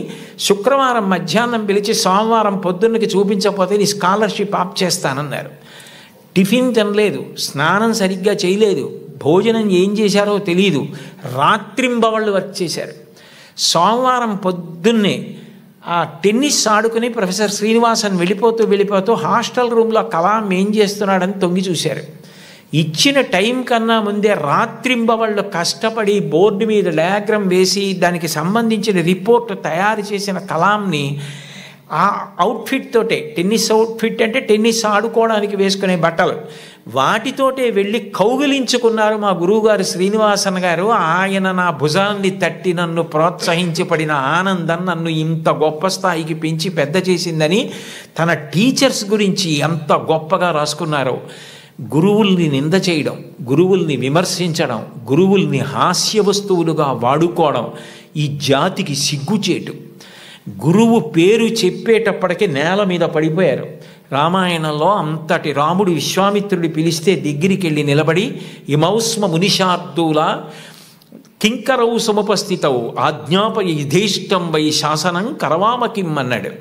శుక్రవారం మధ్యాహ్నం పిలిచి సోమవారం పొద్దున్నకి చూపించకపోతే నీ స్కాలర్షిప్ ఆప్ చేస్తానన్నారు. టిఫిన్ తినలేదు, స్నానం సరిగ్గా చేయలేదు, భోజనం ఏం చేశారో తెలియదు, రాత్రింబవళ్ళు వర్క్ చేశారు. సోమవారం పొద్దున్నే ఆ టెన్నిస్ ఆడుకుని ప్రొఫెసర్ శ్రీనివాసన్ వెళ్ళిపోతూ హాస్టల్ రూమ్లో కలాం ఏం చేస్తున్నాడని తొంగి చూశారు. ఇచ్చిన టైం కన్నా ముందే రాత్రింబవళ్ళు కష్టపడి బోర్డు మీద డయాగ్రామ్ వేసి దానికి సంబంధించిన రిపోర్ట్ తయారు చేసిన కలాంని ఆ అవుట్ఫిట్ తోటే, టెన్నిస్ అవుట్ఫిట్ అంటే టెన్నిస్ ఆడుకోవడానికి వేసుకునే బట్టలు, వాటితోటే వెళ్ళి కౌగిలించుకున్నారు మా గురువుగారు శ్రీనివాసన్ గారు. ఆయన నా భుజాన్ని తట్టి నన్ను ప్రోత్సహించి పడిన ఆనందం నన్ను ఇంత గొప్ప స్థాయికి పెంచి పెద్ద చేసిందని తన టీచర్స్ గురించి ఎంత గొప్పగా రాసుకున్నారో. గురువుల్ని నింద చేయడం, గురువుల్ని విమర్శించడం, గురువుల్ని హాస్య వస్తువులుగా వాడుకోవడం ఈ జాతికి సిగ్గుచేటు. గురువు పేరు చెప్పేటప్పటికీ నేల మీద పడిపోయారు. రామాయణంలో అంతటి రాముడు విశ్వామిత్రుడి పిలిస్తే దగ్గరికి వెళ్ళి నిలబడి ఇమౌస్మ మునిషార్దూల కింకరౌ సముపస్థితౌ ఆజ్ఞాపయ యథేష్టం వై శాసనం కరవామకిం అన్నాడు.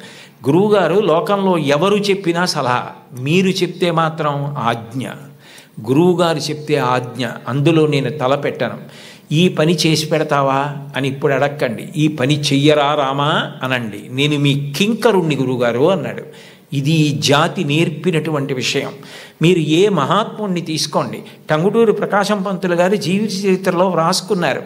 గురువుగారు లోకంలో ఎవరు చెప్పినా సలహా, మీరు చెప్తే మాత్రం ఆజ్ఞ. గురువుగారు చెప్తే ఆజ్ఞ, అందులో నేను తలపెట్టను. ఈ పని చేసి పెడతావా అని ఇప్పుడు అడక్కండి, ఈ పని చెయ్యరా రామా అనండి, నేను మీ కింకరుణ్ణి గురువుగారు అన్నాడు. ఇది జాతి నేర్పినటువంటి విషయం. మీరు ఏ మహాత్ముణ్ణి తీసుకోండి, టంగుటూరి ప్రకాశం పంతులు గారు జీవిత చరిత్రలో వ్రాసుకున్నారు.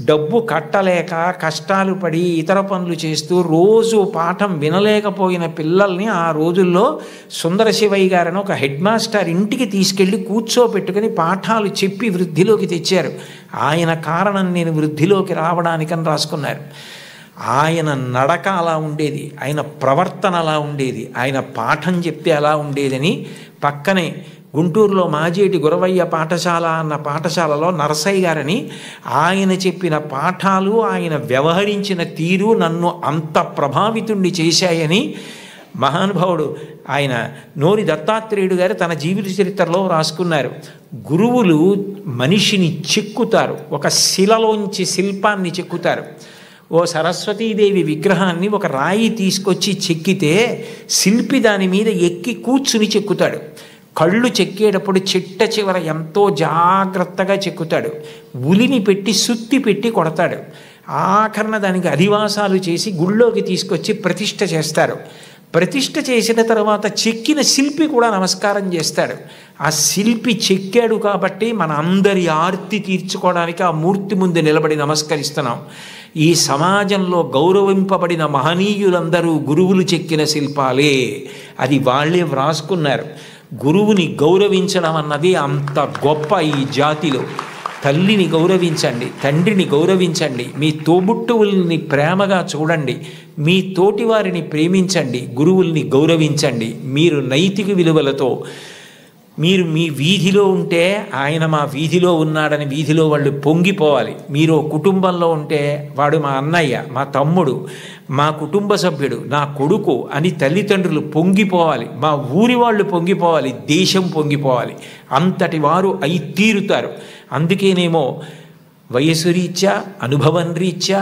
డబ్బు కట్టలేక కష్టాలు పడి ఇతర పనులు చేస్తూ రోజు పాఠం వినలేకపోయిన పిల్లల్ని ఆ రోజుల్లో సుందర శివయ్య గారని ఒక హెడ్ మాస్టర్ ఇంటికి తీసుకెళ్ళి కూర్చోపెట్టుకుని పాఠాలు చెప్పి వృద్ధిలోకి తెచ్చారు. ఆయన కారణం నేను వృద్ధిలోకి రావడానికని రాసుకున్నారు. ఆయన నడక అలా ఉండేది, ఆయన ప్రవర్తన అలా ఉండేది, ఆయన పాఠం చెప్తే అలా ఉండేదని పక్కనే గుంటూరులో మాజేటి గురవయ్య పాఠశాల అన్న పాఠశాలలో నరసయ్య గారని ఆయన చెప్పిన పాఠాలు, ఆయన వ్యవహరించిన తీరు నన్ను అంత ప్రభావితుణ్ణి చేశాయని మహానుభావుడు ఆయన నోరి దత్తాత్రేయుడు గారు తన జీవిత చరిత్రలో రాసుకున్నారు. గురువులు మనిషిని చెక్కుతారు, ఒక శిలలోంచి శిల్పాన్ని చెక్కుతారు. ఓ సరస్వతీదేవి విగ్రహాన్ని ఒక రాయి తీసుకొచ్చి చెక్కితే శిల్పి దాని మీద ఎక్కి కూర్చుని చెక్కుతాడు. కళ్ళు చెక్కేటప్పుడు చిట్ట చివర ఎంతో జాగ్రత్తగా చెక్కుతాడు. ఉలిని పెట్టి సుత్తి పెట్టి కొడతాడు. ఆఖరణ దానికి అధివాసాలు చేసి గుళ్ళోకి తీసుకొచ్చి ప్రతిష్ఠ చేస్తారు. ప్రతిష్ఠ చేసిన తర్వాత చెక్కిన శిల్పి కూడా నమస్కారం చేస్తాడు. ఆ శిల్పి చెక్కాడు కాబట్టి మన అందరి ఆర్తి తీర్చుకోవడానికి ఆ మూర్తి ముందు నిలబడి నమస్కరిస్తున్నాం. ఈ సమాజంలో గౌరవింపబడిన మహనీయులందరూ గురువులు చెక్కిన శిల్పాలే, అది వాళ్ళే వ్రాసుకున్నారు. గురువుని గౌరవించడం అన్నది అంత గొప్ప ఈ జాతిలో. తల్లిని గౌరవించండి, తండ్రిని గౌరవించండి, మీ తోబుట్టువుల్ని ప్రేమగా చూడండి, మీ తోటివారిని ప్రేమించండి, గురువుల్ని గౌరవించండి. మీరు నైతిక విలువలతో మీరు మీ వీధిలో ఉంటే ఆయన మా వీధిలో ఉన్నాడని వీధిలో వాళ్ళు పొంగిపోవాలి. మీరు కుటుంబంలో ఉంటే వాడు మా అన్నయ్య, మా తమ్ముడు, మా కుటుంబ సభ్యుడు, నా కొడుకు అని తల్లిదండ్రులు పొంగిపోవాలి, మా ఊరి వాళ్ళు పొంగిపోవాలి, దేశం పొంగిపోవాలి. అంతటి వారు అయి తీరుతారు. అందుకేనేమో వయసు రీత్యా, అనుభవం రీత్యా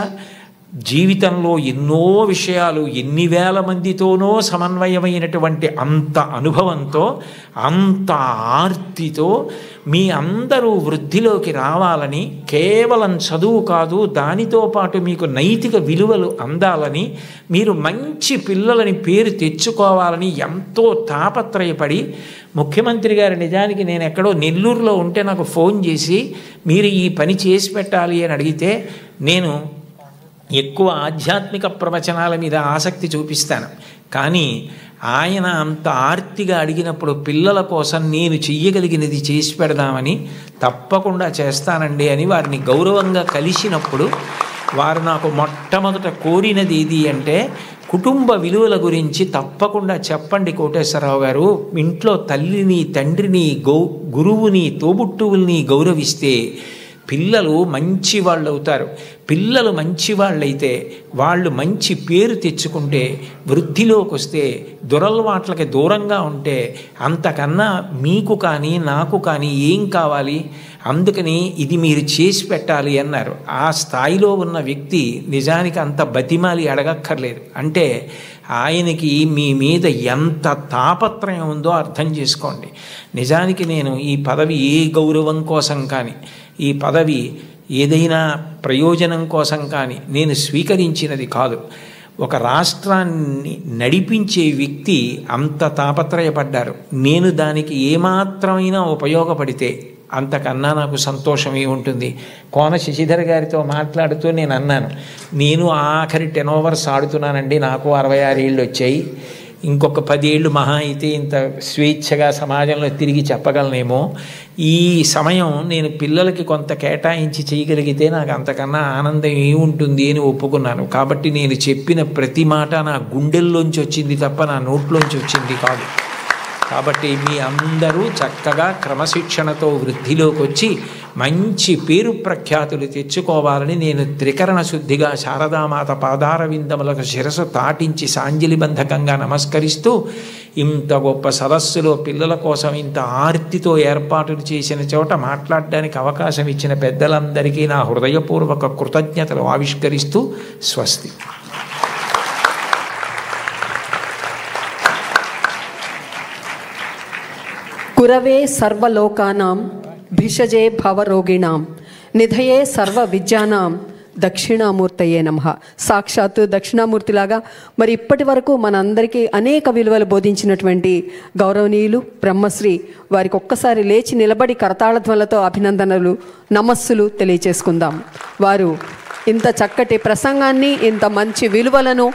జీవితంలో ఎన్నో విషయాలు ఎన్ని వేల మందితోనో సమన్వయమైనటువంటి అంత అనుభవంతో, అంత ఆర్తితో మీ అందరూ వృద్ధిలోకి రావాలని, కేవలం చదువు కాదు దానితో పాటు మీకు నైతిక విలువలు అందాలని, మీరు మంచి పిల్లలని పేరు తెచ్చుకోవాలని ఎంతో తాపత్రయపడి ముఖ్యమంత్రి గారు నిజానికి నేను ఎక్కడో నెల్లూరులో ఉంటే నాకు ఫోన్ చేసి మీరు ఈ పని చేసి పెట్టాలి అని అడిగితే నేను ఎక్కువ ఆధ్యాత్మిక ప్రవచనాల మీద ఆసక్తి చూపిస్తాను. కానీ ఆయన అంత ఆర్తిగా అడిగినప్పుడు పిల్లల కోసం నేను చెయ్యగలిగినది చేసి పెడదామని తప్పకుండా చేస్తానండి అని వారిని గౌరవంగా కలిసినప్పుడు వారు నాకు మొట్టమొదట కోరినది ఏది అంటే, కుటుంబ విలువల గురించి తప్పకుండా చెప్పండి కోటేశ్వరరావు గారు. ఇంట్లో తల్లిని, తండ్రిని, గురువుని, తోబుట్టువుల్ని గౌరవిస్తే పిల్లలు మంచి వాళ్ళు అవుతారు. పిల్లలు మంచివాళ్ళైతే వాళ్ళు మంచి పేరు తెచ్చుకుంటే, వృద్ధిలోకి వస్తే, దురలవాట్లకి దూరంగా ఉంటే అంతకన్నా మీకు కానీ నాకు కానీ ఏం కావాలి? అందుకని ఇది మీరు చేసి పెట్టాలి అన్నారు. ఆ స్థాయిలో ఉన్న వ్యక్తి నిజానికి అంత బతిమాలి అడగక్కర్లేదు. అంటే ఆయనకి మీ మీద ఎంత తాపత్రయం ఉందో అర్థం చేసుకోండి. నిజానికి నేను ఈ పదవి ఏ గౌరవం కోసం కానీ, ఈ పదవి ఏదైనా ప్రయోజనం కోసం కానీ నేను స్వీకరించినది కాదు. ఒక రాష్ట్రాన్ని నడిపించే వ్యక్తి అంత తాపత్రయపడ్డారు. నేను దానికి ఏమాత్రమైనా ఉపయోగపడితే అంతకన్నా నాకు సంతోషమే ఉంటుంది. కోన శశిధర్ గారితో మాట్లాడుతూ నేను అన్నాను, నేను ఆఖరి 10 ఓవర్స్ ఆడుతున్నానండి, నాకు 66 ఏళ్ళు వచ్చాయి, ఇంకొక 10 ఏళ్ళు మహా అయితే ఇంత స్వేచ్ఛగా సమాజంలో తిరిగి చెప్పగలనేమో. ఈ సమయం నేను పిల్లలకి కొంత కేటాయించి చేయగలిగితే నాకు అంతకన్నా ఆనందం ఏముంటుంది అని ఒప్పుకున్నాను. కాబట్టి నేను చెప్పిన ప్రతి మాట నా గుండెల్లోంచి వచ్చింది తప్ప నా నోట్లోంచి వచ్చింది కాదు. కాబట్టి మీ అందరూ చక్కగా క్రమశిక్షణతో వృద్ధిలోకి వచ్చి మంచి పేరు ప్రఖ్యాతులు తెచ్చుకోవాలని నేను త్రికరణ శుద్ధిగా శారదామాత పాదార విందములకు శిరసు తాటించి సాంజలిబంధకంగా నమస్కరిస్తూ, ఇంత గొప్ప సదస్సులో పిల్లల కోసం ఇంత ఆర్తితో ఏర్పాటులు చేసిన చోట మాట్లాడడానికి అవకాశం ఇచ్చిన పెద్దలందరికీ నా హృదయపూర్వక కృతజ్ఞతలు ఆవిష్కరిస్తూ స్వస్తి. గురవే సర్వలోకానాం భిషజే భవరోగిణాం నిధయే సర్వ విద్యానాం దక్షిణామూర్తయే నమః. సాక్షాత్తు దక్షిణామూర్తిలాగా మరి ఇప్పటి వరకు మనందరికీ అనేక విలువలు బోధించినటువంటి గౌరవనీయులు బ్రహ్మశ్రీ వారికి ఒక్కసారి లేచి నిలబడి కరతాళధ్వలతో అభినందనలు, నమస్సులు తెలియచేసుకుందాం. వారు ఇంత చక్కటి ప్రసంగాన్ని, ఇంత మంచి విలువలను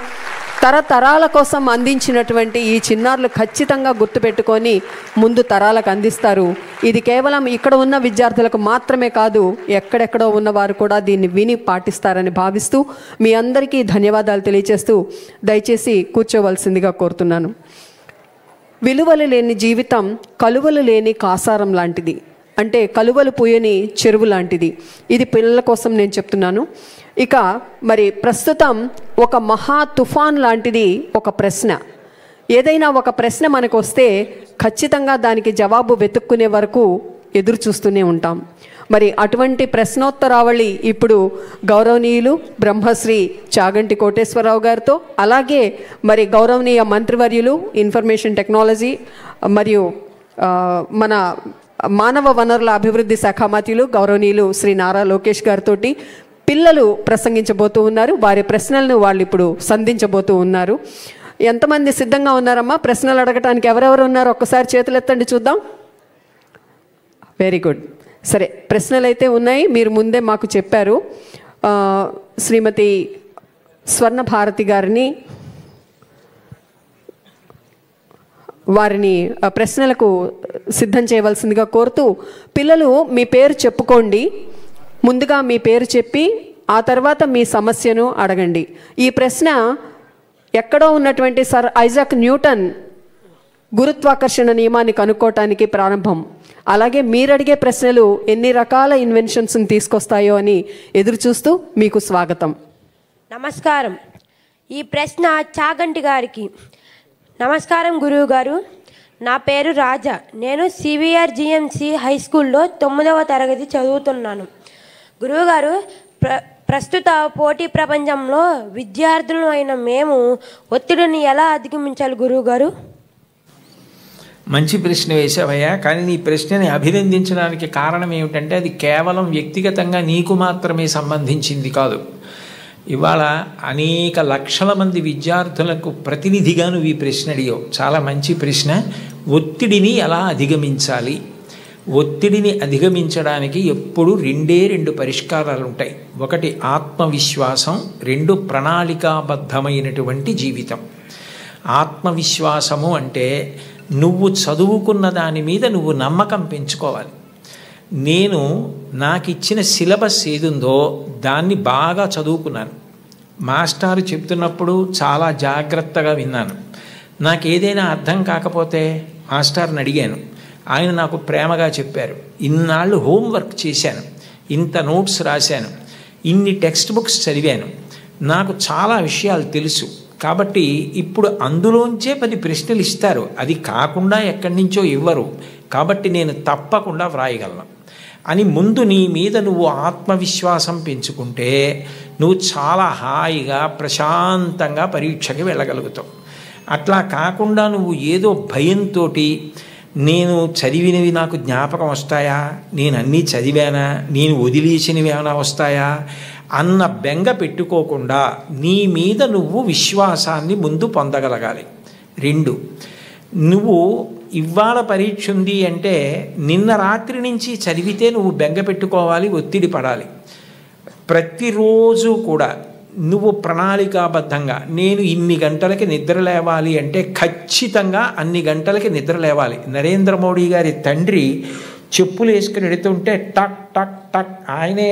తరతరాల కోసం అందించినటువంటి ఈ చిన్నారులు ఖచ్చితంగా గుర్తుపెట్టుకొని ముందు తరాలకు అందిస్తారు. ఇది కేవలం ఇక్కడ ఉన్న విద్యార్థులకు మాత్రమే కాదు, ఎక్కడెక్కడో ఉన్నవారు కూడా దీన్ని విని పాటిస్తారని భావిస్తూ మీ అందరికీ ధన్యవాదాలు తెలియజేస్తూ దయచేసి కూర్చోవలసిందిగా కోరుతున్నాను. విలువలు లేని జీవితం కలువలు లేని కాసారం లాంటిది, అంటే కలువలు పూయని చెరువు లాంటిది. ఇది పిల్లల కోసం నేను చెప్తున్నాను. ఇక మరి ప్రస్తుతం ఒక మహా తుఫాన్ లాంటిది ఒక ప్రశ్న. ఏదైనా ఒక ప్రశ్న మనకు వస్తే ఖచ్చితంగా దానికి జవాబు వెతుక్కునే వరకు ఎదురు చూస్తూనే ఉంటాం. మరి అటువంటి ప్రశ్నోత్తరావళి ఇప్పుడు గౌరవనీయులు బ్రహ్మశ్రీ చాగంటి కోటేశ్వరరావు గారితో, అలాగే మరి గౌరవనీయ మంత్రివర్యులు ఇన్ఫర్మేషన్ టెక్నాలజీ మరియు మన మానవ వనరుల అభివృద్ధి శాఖ మంత్రులు గౌరవనీయులు శ్రీ నారా లోకేష్ గారితో పిల్లలు ప్రసంగించబోతూ ఉన్నారు. వారి ప్రశ్నలను వాళ్ళు ఇప్పుడు సంధించబోతూ ఉన్నారు. ఎంతమంది సిద్ధంగా ఉన్నారమ్మా ప్రశ్నలు అడగటానికి? ఎవరెవరు ఉన్నారు ఒక్కసారి చేతులు ఎత్తండి చూద్దాం. Very good. సరే, ప్రశ్నలు అయితే ఉన్నాయి, మీరు ముందే మాకు చెప్పారు. శ్రీమతి స్వర్ణ భారతి గారిని వారిని ప్రశ్నలకు సిద్ధం చేయవలసిందిగా కోరుతూ, పిల్లలు మీ పేరు చెప్పుకోండి. ముందుగా మీ పేరు చెప్పి ఆ తర్వాత మీ సమస్యను అడగండి. ఈ ప్రశ్న ఎక్కడో ఉన్నటువంటి సర్ ఐజాక్ న్యూటన్ గురుత్వాకర్షణ నియమాన్ని కనుక్కోవటానికి ప్రారంభం. అలాగే మీరు అడిగే ప్రశ్నలు ఎన్ని రకాల ఇన్వెన్షన్స్ని తీసుకొస్తాయో అని ఎదురు చూస్తూ మీకు స్వాగతం. నమస్కారం. ఈ ప్రశ్న చాగంటి గారికి. నమస్కారం గురువు గారు. నా పేరు రాజా. నేను సివిఆర్ జిఎంసి హై స్కూల్లో 9వ తరగతి చదువుతున్నాను. గురువుగారు, ప్రస్తుత పోటీ ప్రపంచంలో విద్యార్థులు అయిన మేము ఒత్తిడిని ఎలా అధిగమించాలి గురువుగారు? మంచి ప్రశ్న వేసావయ్యా. కానీ నీ ప్రశ్నని అభినందించడానికి కారణం ఏమిటంటే అది కేవలం వ్యక్తిగతంగా నీకు మాత్రమే సంబంధించింది కాదు. ఇవాళ అనేక లక్షల మంది విద్యార్థులకు ప్రతినిధిగా నువ్వు ఈ ప్రశ్న అడిగావు. చాలా మంచి ప్రశ్న. ఒత్తిడిని ఎలా అధిగమించాలి? ఒత్తిడిని అధిగమించడానికి ఎప్పుడు రెండు పరిష్కారాలు ఉంటాయి. ఒకటి ఆత్మవిశ్వాసం, 2 ప్రణాళికాబద్ధమైనటువంటి జీవితం. ఆత్మవిశ్వాసము అంటే నువ్వు చదువుకున్న దాని మీద నువ్వు నమ్మకం పెంచుకోవాలి. నాకు ఇచ్చిన సిలబస్ ఏదుందో దాన్ని బాగా చదువుకున్నాను. మాస్టారు చెప్తున్నప్పుడు చాలా జాగ్రత్తగా విన్నాను. నాకు ఏదైనా అర్థం కాకపోతే మాస్టర్ని అడిగాను. ఆయన నాకు ప్రేమగా చెప్పారు. ఇన్నాళ్ళు హోంవర్క్ చేశాను, ఇంత నోట్స్ రాశాను, ఇన్ని టెక్స్ట్ బుక్స్ చదివాను, నాకు చాలా విషయాలు తెలుసు, కాబట్టి ఇప్పుడు అందులోంచే 10 ప్రశ్నలు ఇస్తారు, అది కాకుండా ఎక్కడి నుంచో ఇవ్వరు, కాబట్టి నేను తప్పకుండా వ్రాయగలను అని ముందు నీ మీద నువ్వు ఆత్మవిశ్వాసం పెంచుకుంటే నువ్వు చాలా హాయిగా ప్రశాంతంగా పరీక్షకి వెళ్ళగలుగుతావు. అట్లా కాకుండా నువ్వు ఏదో భయంతో నేను చదివినవి నాకు జ్ఞాపకం వస్తాయా, నేను అన్నీ చదివానా, నేను వదిలేసినవి ఏమైనా వస్తాయా అన్న బెంగ పెట్టుకోకుండా నీ మీద నువ్వు విశ్వాసాన్ని ముందు పొందగలగాలి. 2, నువ్వు ఇవాళ పరీక్ష ఉంది అంటే నిన్న రాత్రి నుంచి చదివితే నువ్వు బెంగ పెట్టుకోవాలి, ఒత్తిడి పడాలి. ప్రతిరోజు కూడా నువ్వు ప్రణాళికాబద్ధంగా నేను ఇన్ని గంటలకి నిద్ర లేవాలి అంటే ఖచ్చితంగా అన్ని గంటలకి నిద్ర లేవాలి. నరేంద్ర మోడీ గారి తండ్రి చెప్పులు వేసుకుని వెడుతుంటే టక్ టక్ టక్, ఆయనే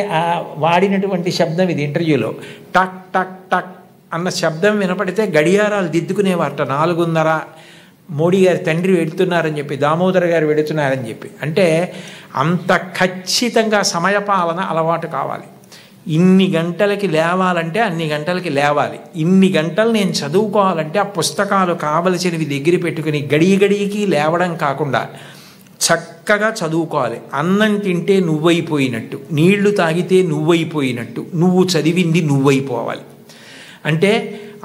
వాడినటువంటి శబ్దం ఇది ఇంటర్వ్యూలో, టక్ టక్ టక్ అన్న శబ్దం వినపడితే గడియారాలు దిద్దుకునేవారట. 4:30 మోడీ గారి తండ్రి వెళుతున్నారని చెప్పి, దామోదర్ గారు వెళుతున్నారని చెప్పి. అంటే అంత ఖచ్చితంగా సమయపాలన అలవాటు కావాలి. ఇన్ని గంటలకి లేవాలంటే అన్ని గంటలకి లేవాలి, ఇన్ని గంటలు నేను చదువుకోవాలంటే ఆ పుస్తకాలు కావలసినవి దగ్గర పెట్టుకుని గడికి లేవడం కాకుండా చక్కగా చదువుకోవాలి. అన్నం తింటే నువ్వైపోయినట్టు, నీళ్లు తాగితే నువ్వైపోయినట్టు, నువ్వు చదివింది నువ్వైపోవాలి. అంటే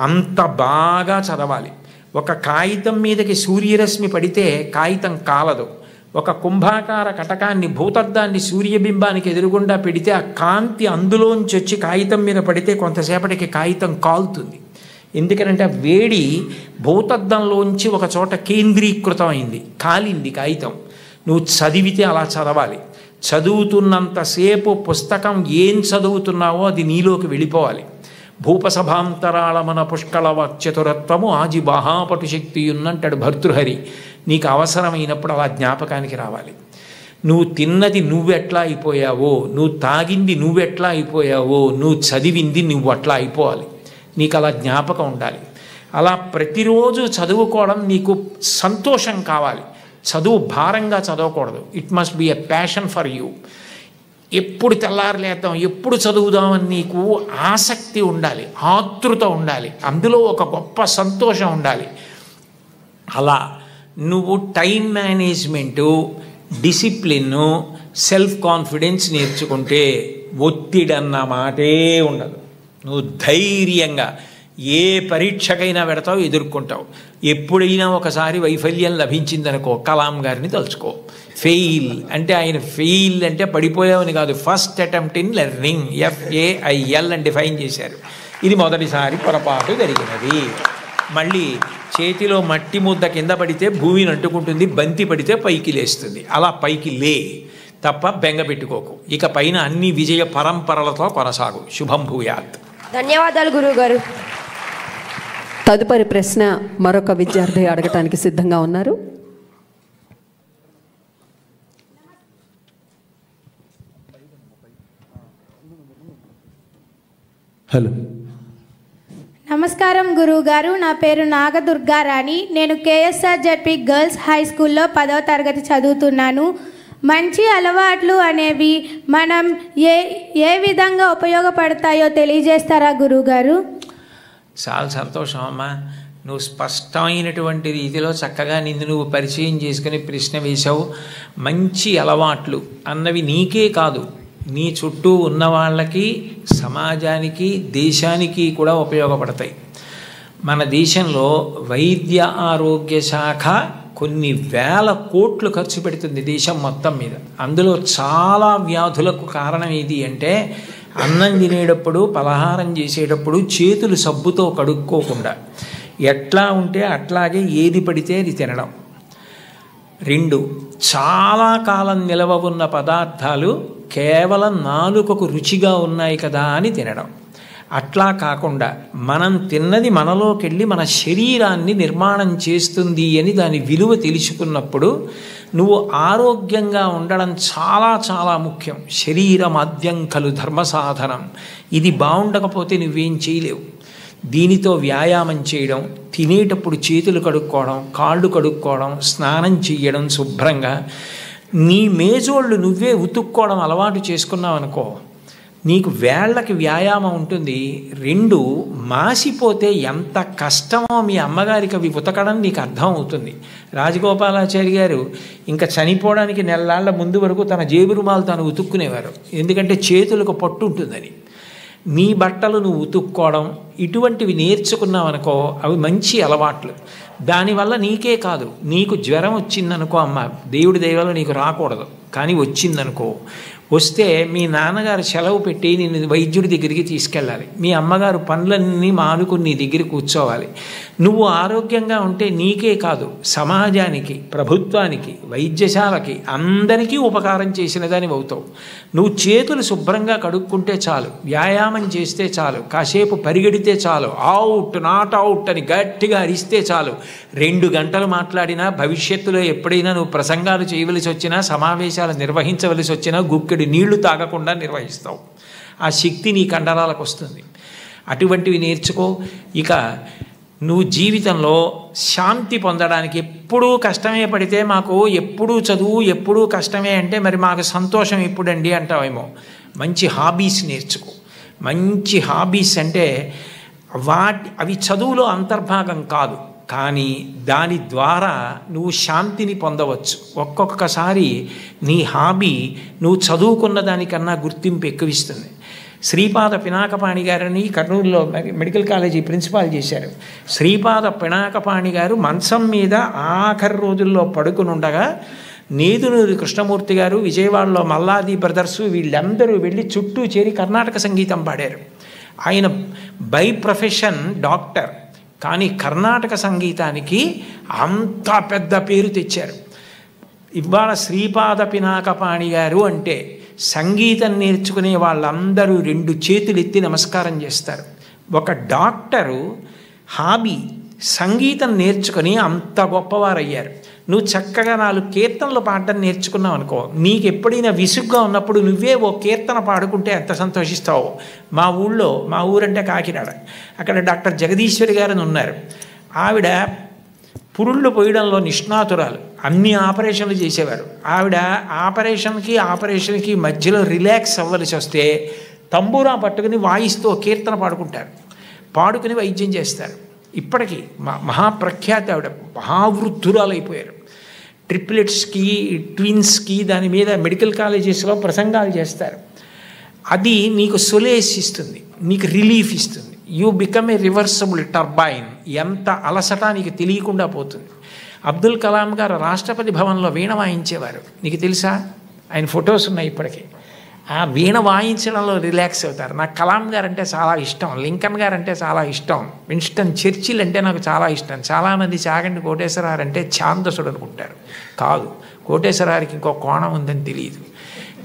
అంత బాగా చదవాలి. ఒక కాగితం మీదకి సూర్యరశ్మి పడితే కాగితం కాలదు. ఒక కుంభాకార కటకాన్ని, భూతద్దాన్ని సూర్యబింబానికి ఎదురుగుండా పెడితే ఆ కాంతి అందులోంచి వచ్చి కాగితం మీద పడితే కొంతసేపటికి కాగితం కాలుతుంది. ఎందుకనంటే ఆ వేడి భూతద్దంలోంచి ఒక చోట కేంద్రీకృతం అయింది, కాలింది కాగితం. నువ్వు చదివితే అలా చదవాలి. చదువుతున్నంతసేపు పుస్తకం ఏం చదువుతున్నావో అది నీలోకి వెళ్ళిపోవాలి. భూపసభాంతరాళమన పుష్కళ వాక్చతురత్వము ఆజి బాహాపటు శక్తి ఉన్నంటాడు భర్తృహరి. నీకు అవసరమైనప్పుడు అలా జ్ఞాపకానికి రావాలి. నువ్వు తిన్నది నువ్వెట్లా అయిపోయావో, నువ్వు తాగింది నువ్వెట్లా అయిపోయావో, నువ్వు చదివింది నువ్వు అట్లా అయిపోవాలి. నీకు అలా జ్ఞాపకం ఉండాలి. అలా ప్రతిరోజు చదువుకోవడం నీకు సంతోషం కావాలి. చదువు భారంగా చదవకూడదు. It must be a passion for you. ఎప్పుడు తెల్లారలేద్దాం, ఎప్పుడు చదువుదామని నీకు ఆసక్తి ఉండాలి, ఆతృత ఉండాలి, అందులో ఒక గొప్ప సంతోషం ఉండాలి. అలా నువ్వు time management, discipline, self confidence నేర్చుకుంటే ఒత్తిడి అన్న మాటే ఉండదు. నువ్వు ధైర్యంగా ఏ పరీక్షకైనా పెడతావు, ఎదుర్కొంటావు. ఎప్పుడైనా ఒకసారి వైఫల్యం లభించిందనుకో, కలాం గారిని తలుచుకో. ఫెయిల్ అంటే ఆయన ఫెయిల్ అంటే పడిపోయావని కాదు, first attempt in learning, FAIL అని డిఫైన్ చేశారు. ఇది మొదటిసారి పొరపాటు జరిగినది. మళ్ళీ చేతిలో మట్టి ముద్ద కింద పడితే భూమిని అంటుకుంటుంది, బంతి పడితే పైకి లేస్తుంది. అలా పైకి లే తప్ప బెంగ పెట్టుకోకు. ఇక పైన అన్ని విజయ పరంపరలతో కొనసాగు. శుభం భూయాత్. ధన్యవాదాలు గురువుగారు. తదుపరి ప్రశ్న మరొక విద్యార్థి అడగటానికి సిద్ధంగా ఉన్నారు. హలో, నమస్కారం గురువు గారు. నా పేరు నాగదుర్గారాణి. నేను KSRZP గర్ల్స్ హై స్కూల్లో 10వ తరగతి చదువుతున్నాను. మంచి అలవాట్లు అనేవి మనం ఏ విధంగా ఉపయోగపడతాయో తెలియజేస్తారా గురువుగారు? చాలా సంతోషం అమ్మా. నువ్వు స్పష్టమైనటువంటి రీతిలో చక్కగా నిన్ను నువ్వు పరిచయం చేసుకుని ప్రశ్న వేశావు. మంచి అలవాట్లు అన్నవి నీకే కాదు, నీ చుట్టూ ఉన్న వాళ్ళకి, సమాజానికి, దేశానికి కూడా ఉపయోగపడతాయి. మన దేశంలో వైద్య ఆరోగ్య శాఖ కొన్ని వేల కోట్లు ఖర్చు పెడుతుంది దేశం మొత్తం మీద. అందులో చాలా వ్యాధులకు కారణం ఏది అంటే అన్నం తినేటప్పుడు, పలహారం చేసేటప్పుడు చేతులు సబ్బుతో కడుక్కోకుండా ఎట్లా ఉంటే అట్లాగే ఏది పడితే అది తినడం. 2, చాలా కాలం నిలవ ఉన్న పదార్థాలు కేవలం నాలుకకు రుచిగా ఉన్నాయి కదా అని తినడం. అట్లా కాకుండా మనం తిన్నది మనలోకి వెళ్ళి మన శరీరాన్ని నిర్మాణం చేస్తుంది అని దాని విలువ తెలుసుకున్నప్పుడు నువ్వు ఆరోగ్యంగా ఉండడం చాలా చాలా ముఖ్యం. శరీరమాద్యం ఖలు ధర్మ సాధనం. ఇది బాగుండకపోతే నువ్వేం చేయలేవు. దీనితో వ్యాయామం చేయడం, తినేటప్పుడు చేతులు కడుక్కోవడం, కాళ్ళు కడుక్కోవడం, స్నానం చేయడం శుభ్రంగా, నీ మేజోళ్ళు నువ్వే ఉతుక్కోవడం అలవాటు చేసుకున్నావు అనుకో, నీకు వేళ్ళకి వ్యాయామం ఉంటుంది. 2 మాసిపోతే ఎంత కష్టమో మీ అమ్మగారికి అవి ఉతకడం నీకు అర్థం అవుతుంది. రాజగోపాలాచారి గారు ఇంకా చనిపోవడానికి నెలలాళ్ల ముందు వరకు తన జేబు రుమాలు తాను ఉతుక్కునేవారు. ఎందుకంటే చేతులకు పట్టు ఉంటుందని. నీ బట్టలు నువ్వు ఉతుక్కోవడం ఇటువంటివి నేర్చుకున్నావనుకో, అవి మంచి అలవాట్లు. దానివల్ల నీకే కాదు, నీకు జ్వరం వచ్చిందనుకో, అమ్మ దేవుడి దయ వల్ల నీకు రాకూడదు, కానీ వచ్చిందనుకో, వస్తే మీ నాన్నగారు సెలవు పెట్టి నిన్ను వైద్యుడి దగ్గరికి తీసుకెళ్ళాలి. మీ అమ్మగారు పనులన్నీ మానుకుని నీ దగ్గర కూర్చోవాలి. నువ్వు ఆరోగ్యంగా ఉంటే నీకే కాదు, సమాజానికి, ప్రభుత్వానికి, వైద్యశాలకి, అందరికీ ఉపకారం చేసిన దానివి అవుతావు. నువ్వు చేతులు శుభ్రంగా కడుక్కుంటే చాలు, వ్యాయామం చేస్తే చాలు, కాసేపు పరిగెడితే చాలు, అవుట్ నాట్ అవుట్ అని గట్టిగా అరిస్తే చాలు, 2 గంటలు మాట్లాడినా, భవిష్యత్తులో ఎప్పుడైనా నువ్వు ప్రసంగాలు చేయవలసి వచ్చినా, సమావేశాలు నిర్వహించవలసి వచ్చినా గుక్కెడు నీళ్లు తాగకుండా నిర్వహిస్తావు. ఆ శక్తి నీ కండరాలకు వస్తుంది. అటువంటివి నేర్చుకో. ఇక నువ్వు జీవితంలో శాంతి పొందడానికి ఎప్పుడూ కష్టమే పడితే, మాకు ఎప్పుడూ చదువు ఎప్పుడూ కష్టమే అంటే మరి మాకు సంతోషం ఎప్పుడండి అంటావేమో. మంచి హాబీస్ నేర్చుకో. మంచి హాబీస్ అంటే అవి చదువులో అంతర్భాగం కాదు, కానీ దాని ద్వారా నువ్వు శాంతిని పొందవచ్చు. ఒక్కొక్కసారి నీ హాబీ నువ్వు చదువుకున్న దానికన్నా గుర్తింపు ఎక్కువిస్తుంది. శ్రీపాద పినాకపాణి గారిని కర్నూలులో మెడికల్ కాలేజీ ప్రిన్సిపాల్ చేశారు. శ్రీపాద పినాకపాణి గారు మంచం మీద ఆఖరి రోజుల్లో పడుకుని ఉండగా నేదునూరి కృష్ణమూర్తి గారు, విజయవాడలో మల్లాది బ్రదర్సు, వీళ్ళందరూ వెళ్ళి చుట్టూ చేరి కర్ణాటక సంగీతం పాడారు. ఆయన బై ప్రొఫెషన్ డాక్టర్, కానీ కర్ణాటక సంగీతానికి అంత పెద్ద పేరు తెచ్చారు. ఇవాళ శ్రీపాద పినాకపాణి గారు అంటే సంగీతం నేర్చుకునే వాళ్ళందరూ 2 చేతులు ఎత్తి నమస్కారం చేస్తారు. ఒక డాక్టరు హాబీ సంగీతం నేర్చుకుని అంత గొప్పవారయ్యారు. నువ్వు చక్కగా 4 కీర్తనలు పాడడం నేర్చుకున్నావు అనుకో, నీకు ఎప్పుడైనా విసుగ్గా ఉన్నప్పుడు నువ్వే ఓ కీర్తన పాడుకుంటే ఎంత సంతోషిస్తావు. మా ఊరంటే కాకినాడ, అక్కడ డాక్టర్ జగదీశ్వరి గారని ఉన్నారు. ఆవిడ పురుళ్ళు పోయడంలో నిష్ణాతురాలు, అన్ని ఆపరేషన్లు చేసేవారు. ఆవిడ ఆపరేషన్కి మధ్యలో రిలాక్స్ అవ్వలసి వస్తే తంబూరా పట్టుకుని వాయిస్తూ కీర్తన పాడుకుని వైద్యం చేస్తారు. ఇప్పటికీ మహాప్రఖ్యాతి ఆవిడ, మహావృద్ధురాలు అయిపోయారు. ట్రిప్లెట్స్కి, ట్విన్స్కి దాని మీద మెడికల్ కాలేజెస్లో ప్రసంగాలు చేస్తారు. అది నీకు సొలేస్ ఇస్తుంది, నీకు రిలీఫ్ ఇస్తుంది. You become a reversible turbine. ఎంత అలసట నీకు తెలియకుండా పోతుంది. అబ్దుల్ కలాం గారు రాష్ట్రపతి భవన్లో వీణ వాయించేవారు, నీకు తెలుసా? ఆయన ఫొటోస్ ఉన్నాయి ఇప్పటికీ. ఆ వీణ వాయించడంలో రిలాక్స్ అవుతారు. నాకు కలాం గారు అంటే చాలా ఇష్టం, లింకన్ గారు అంటే చాలా ఇష్టం, విన్స్టన్ చర్చిల్ అంటే నాకు చాలా ఇష్టం. చాలామంది చాగంటి కోటేశ్వరరావు అంటే ఛాందసుడు అనుకుంటారు. కాదు, కోటేశ్వరరావుకి ఇంకో కోణం ఉందని తెలియదు.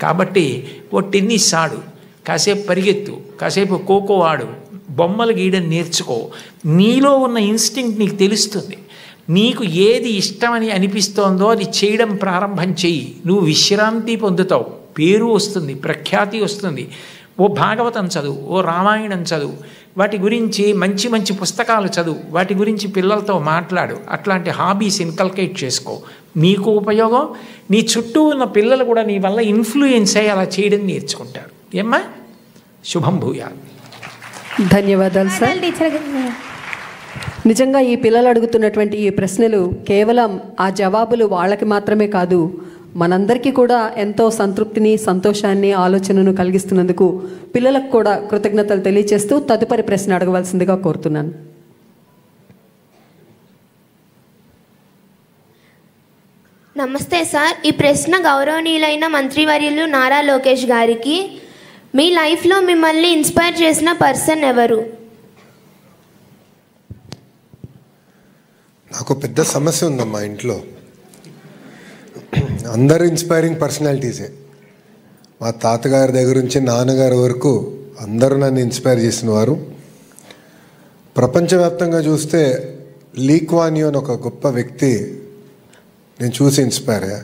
కాబట్టి ఓ టెన్నిస్ ఆడు, కాసేపు పరిగెత్తు, కాసేపు ఖోఖో ఆడు, బొమ్మలు గీయడం నేర్చుకో. నీలో ఉన్న ఇన్స్టింక్ట్ నీకు తెలుస్తుంది. నీకు ఏది ఇష్టమని అనిపిస్తోందో అది చేయడం ప్రారంభం చెయ్యి. నువ్వు విశ్రాంతి పొందుతావు, పేరు వస్తుంది, ప్రఖ్యాతి వస్తుంది. ఓ భాగవతం చదువు, ఓ రామాయణం చదువు, వాటి గురించి మంచి మంచి పుస్తకాలు చదువు, వాటి గురించి పిల్లలతో మాట్లాడు. అట్లాంటి హాబీస్ ఇన్కల్కేట్ చేసుకో. నీకు ఉపయోగం, నీ చుట్టూ ఉన్న పిల్లలు కూడా నీ వల్ల ఇన్ఫ్లుయెన్స్ అయ్యి అలా చేయడం నేర్చుకుంటారు. ఏమ్మా? శుభం భూయాలు. ధన్యవాదాలు సార్. నిజంగా ఈ పిల్లలు అడుగుతున్నటువంటి ఈ ప్రశ్నలు కేవలం ఆ జవాబులు వాళ్ళకి మాత్రమే కాదు, మనందరికీ కూడా ఎంతో సంతృప్తిని, సంతోషాన్ని, ఆలోచనను కలిగిస్తున్నందుకు పిల్లలకు కూడా కృతజ్ఞతలు తెలియజేస్తూ తదుపరి ప్రశ్న అడగవలసిందిగా కోరుతున్నాను. నమస్తే సార్. ఈ ప్రశ్న గౌరవనీయులైన మంత్రివర్యులు నారా లోకేష్ గారికి. మీ లైఫ్లో మిమ్మల్ని ఇన్స్పైర్ చేసిన పర్సన్ ఎవరు? నాకు పెద్ద సమస్య ఉందమ్మా ఇంట్లో. అందరూ ఇన్స్పైరింగ్ పర్సనాలిటీసే. మా తాతగారి దగ్గర నుంచి నాన్నగారి వరకు అందరూ నన్ను ఇన్స్పైర్ చేసిన వారు. ప్రపంచవ్యాప్తంగా చూస్తే లీ కువాన్ యూ అని ఒక గొప్ప వ్యక్తి నేను చూసి ఇన్స్పైర్ అయ్యా.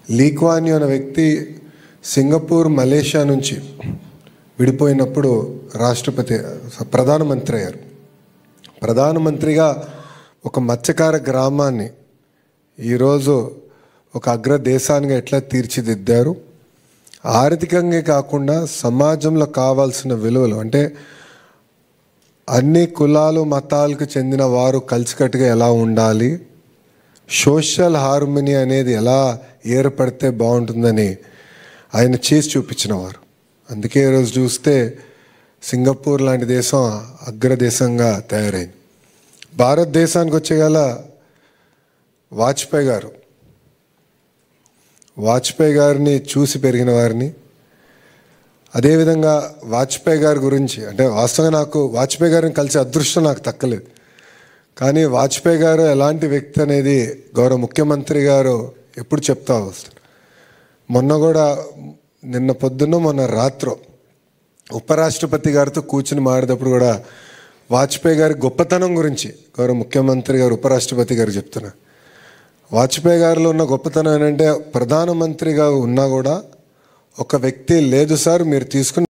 లీ కువాన్ యూ అనే వ్యక్తి సింగపూర్, మలేషియా నుంచి విడిపోయినప్పుడు ప్రధానమంత్రి అయ్యారు. ప్రధానమంత్రిగా ఒక మత్స్యకార గ్రామాన్ని ఈరోజు ఒక అగ్రదేశానికి ఎట్లా తీర్చిదిద్దారు, ఆర్థికంగా కాకుండా సమాజంలో కావాల్సిన విలువలు, అంటే అన్ని కులాలు మతాలకు చెందిన వారు కలిసికట్టుగా ఎలా ఉండాలి, సోషల్ హార్మనీ అనేది ఎలా ఏర్పడితే బాగుంటుందని ఆయన చేసి చూపించినవారు. అందుకే ఈరోజు చూస్తే సింగపూర్ లాంటి దేశం అగ్రదేశంగా తయారైంది. భారతదేశానికి వచ్చేగల వాజ్పేయి గారిని చూసి పెరిగిన వారిని, అదేవిధంగా వాజ్పేయి గారి గురించి, అంటే వాస్తవంగా నాకు వాజ్పేయి గారిని కలిసే అదృష్టం నాకు దక్కలేదు. కానీ వాజ్పేయి గారు ఎలాంటి వ్యక్తి అనేది గౌరవ ముఖ్యమంత్రి గారు ఎప్పుడు చెప్తా వస్తారు. మొన్న కూడా నిన్న పొద్దున్న మొన్న రాత్రి ఉపరాష్ట్రపతి గారితో కూర్చుని మాడేటప్పుడు కూడా వాజ్పేయి గారి గొప్పతనం గురించి గౌరవ ముఖ్యమంత్రి గారు ఉపరాష్ట్రపతి గారు చెప్తున్నారు. వాజ్పేయి గారిలో ఉన్న గొప్పతనం ఏంటంటే ప్రధానమంత్రిగా ఉన్నా కూడా ఒక వ్యక్తి లేదు సార్ మీరు తీసుకుని